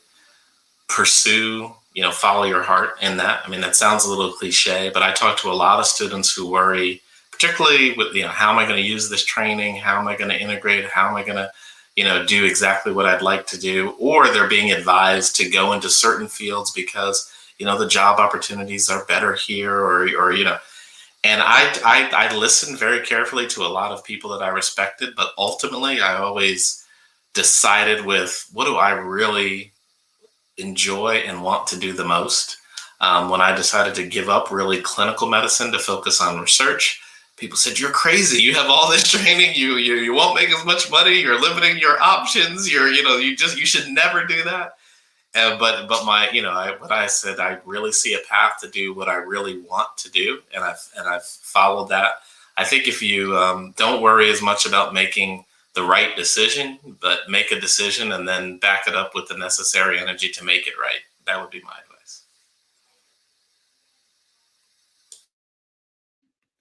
pursue, follow your heart in that. I mean, that sounds a little cliche, but I talk to a lot of students who worry, particularly with, how am I going to use this training? How am I going to integrate? How am I going to, do exactly what I'd like to do? Or they're being advised to go into certain fields because, the job opportunities are better here and I listened very carefully to a lot of people that I respected, but ultimately I always decided with what do I really enjoy and want to do the most. When I decided to give up really clinical medicine to focus on research, people said, "You're crazy. You have all this training. You won't make as much money. You're limiting your options. You should never do that." But what I said, I really see a path to do what I really want to do, and I've followed that. I think if you don't worry as much about making the right decision, but make a decision and then back it up with the necessary energy to make it right, that would be my advice.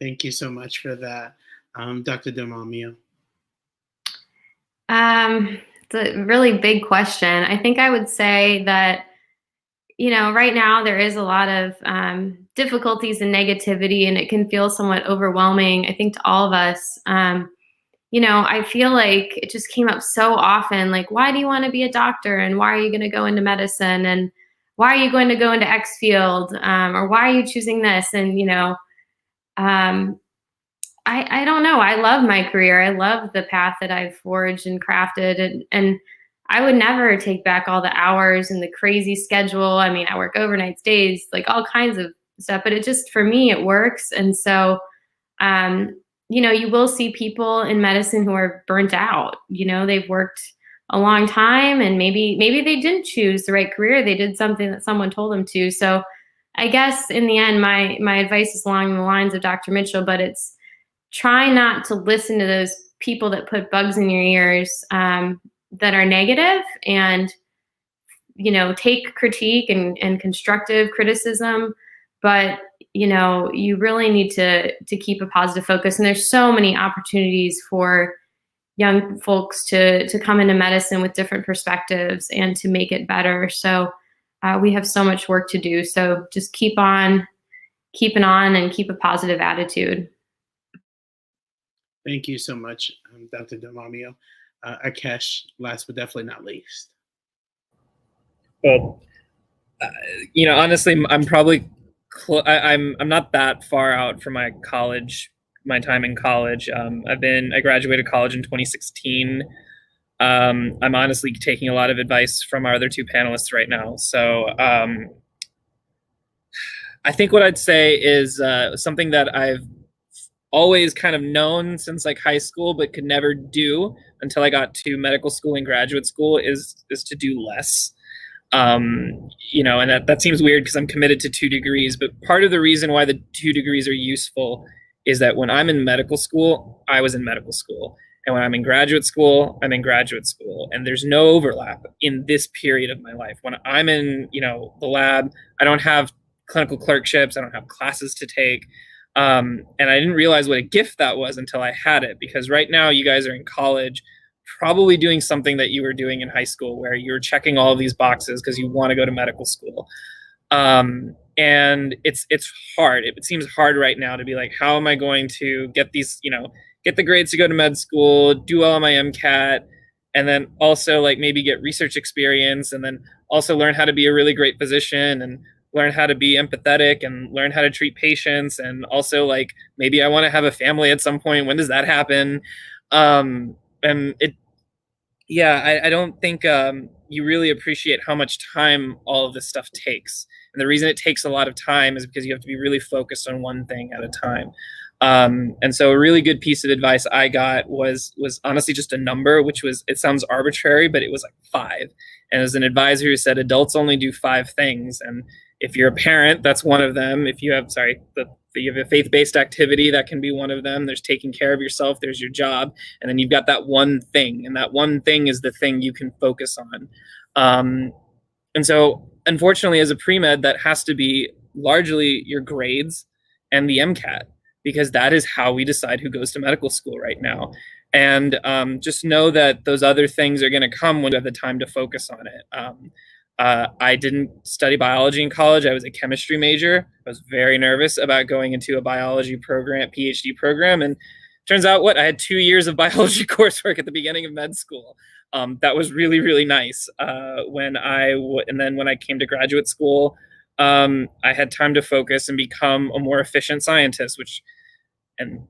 Thank you so much for that, Dr. DeMamio. It's a really big question. I think I would say that, right now there is a lot of difficulties and negativity, and it can feel somewhat overwhelming, I think, to all of us. I feel like it just came up so often, like, why do you want to be a doctor? And why are you going to go into medicine? And why are you going to go into X field? Or why are you choosing this? And, I don't know. I love my career. I love the path that I've forged and crafted. And I would never take back all the hours and the crazy schedule. I mean, I work overnights, days, like all kinds of stuff, but it just, for me, it works. And so, you will see people in medicine who are burnt out. They've worked a long time, and maybe they didn't choose the right career. They did something that someone told them to. So I guess in the end, my advice is along the lines of Dr. Mitchell, but it's try not to listen to those people that put bugs in your ears that are negative, and take critique and constructive criticism, but you really need to keep a positive focus. And there's so many opportunities for young folks to come into medicine with different perspectives and to make it better. So we have so much work to do. So just keep on keeping on and keep a positive attitude. Thank you so much, Dr. DeMamio. Akesh, last but definitely not least. Well, honestly, I'm probably I'm not that far out from my time in college. I graduated college in 2016. I'm honestly taking a lot of advice from our other two panelists right now. So I think what I'd say is something that I've always kind of known since like high school, but could never do until I got to medical school and graduate school is to do less. And that seems weird because I'm committed to 2 degrees, but part of the reason why the 2 degrees are useful is that when I'm in medical school, I was in medical school. And when I'm in graduate school, I'm in graduate school. And there's no overlap in this period of my life. When I'm in, the lab, I don't have clinical clerkships. I don't have classes to take. And I didn't realize what a gift that was until I had it, because right now you guys are in college, probably doing something that you were doing in high school where you're checking all of these boxes because you want to go to medical school. And it's hard. It seems hard right now to be like, how am I going to get these, get the grades to go to med school, do well on my MCAT, and then also like maybe get research experience, and then also learn how to be a really great physician, and learn how to be empathetic and learn how to treat patients. And also, like, maybe I want to have a family at some point. When does that happen? And it, yeah, I don't think you really appreciate how much time all of this stuff takes. And the reason it takes a lot of time is because you have to be really focused on one thing at a time. And so a really good piece of advice I got was honestly just a number, which was, it sounds arbitrary, but it was like 5. And as an advisor who said adults only do 5 things. And if you're a parent, that's one of them. If you have, you have a faith-based activity, that can be one of them. There's taking care of yourself, there's your job, and then you've got that one thing, and that one thing is the thing you can focus on. And so, unfortunately, as a pre-med, that has to be largely your grades and the MCAT, because that is how we decide who goes to medical school right now. And just know that those other things are going to come when you have the time to focus on it. I didn't study biology in college. I was a chemistry major. I was very nervous about going into a biology program, PhD program. And turns out I had 2 years of biology coursework at the beginning of med school. That was really, really nice. And then when I came to graduate school, I had time to focus and become a more efficient scientist, and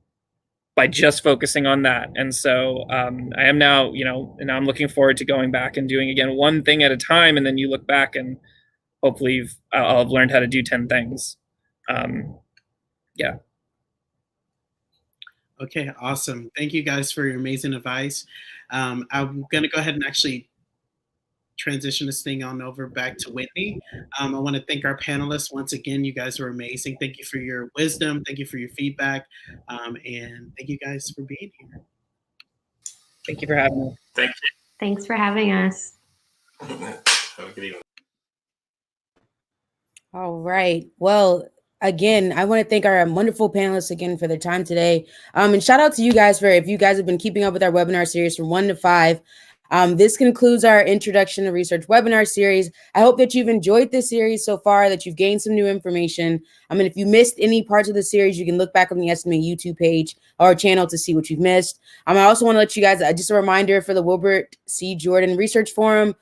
by just focusing on that. And so I am now, and I'm looking forward to going back and doing, again, one thing at a time. And then you look back and hopefully I'll have learned how to do 10 things. Yeah. Okay, awesome. Thank you guys for your amazing advice. I'm going to go ahead and actually transition this thing on over back to Whitney. I want to thank our panelists once again. You guys were amazing. Thank you for your wisdom. Thank you for your feedback. And thank you guys for being here. Thank you for having me. Thank you. Thanks for having us. Have a good evening. All right. Well, again, I want to thank our wonderful panelists again for their time today. And shout out to you guys if you guys have been keeping up with our webinar series from 1 to 5. This concludes our Introduction to Research webinar series. I hope that you've enjoyed this series so far, that you've gained some new information. I mean, if you missed any parts of the series, you can look back on the SMA YouTube page or our channel to see what you've missed. I also want to let you guys, just a reminder for the Wilbert C. Jordan Research Forum.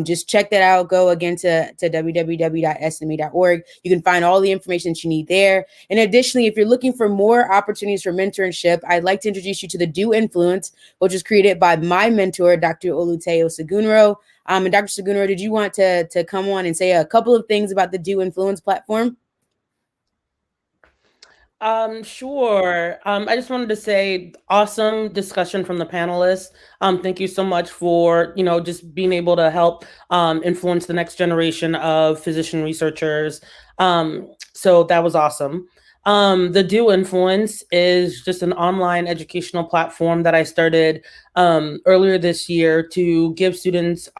Just check that out. Go again to www.sma.org. You can find all the information that you need there. And additionally, if you're looking for more opportunities for mentorship, I'd like to introduce you to the Do Influence, which was created by my mentor, Dr. Oluteo Segunro. And Dr. Segunro, did you want to come on and say a couple of things about the Do Influence platform? Sure. I just wanted to say awesome discussion from the panelists. Thank you so much for, just being able to help influence the next generation of physician researchers. So that was awesome. The Do Influence is just an online educational platform that I started earlier this year to give students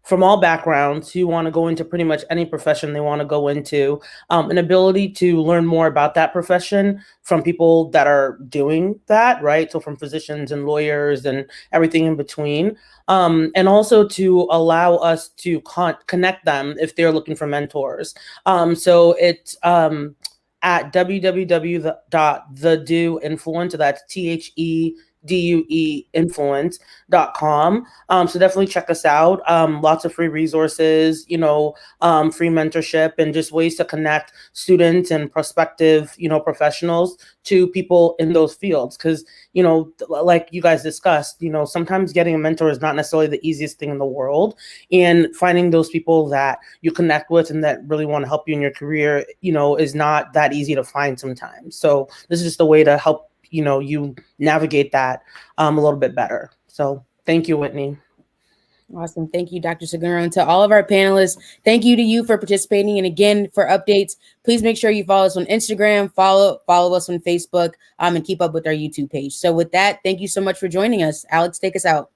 from all backgrounds who want to go into pretty much any profession they want to go into, an ability to learn more about that profession from people that are doing that, right? So from physicians and lawyers and everything in between. And also to allow us to connect them if they're looking for mentors. So it's at www.thedoinfluence, that's THEDUE influence.com. So definitely check us out. Lots of free resources, free mentorship, and just ways to connect students and prospective, professionals to people in those fields. Because, like you guys discussed, sometimes getting a mentor is not necessarily the easiest thing in the world. And finding those people that you connect with and that really want to help you in your career, is not that easy to find sometimes. So this is just a way to help you navigate that a little bit better. So thank you, Whitney. Awesome. Thank you, Dr. Segunro. And to all of our panelists, thank you to you for participating. And again, for updates, please make sure you follow us on Instagram, follow us on Facebook, and keep up with our YouTube page. So with that, thank you so much for joining us. Alex, take us out.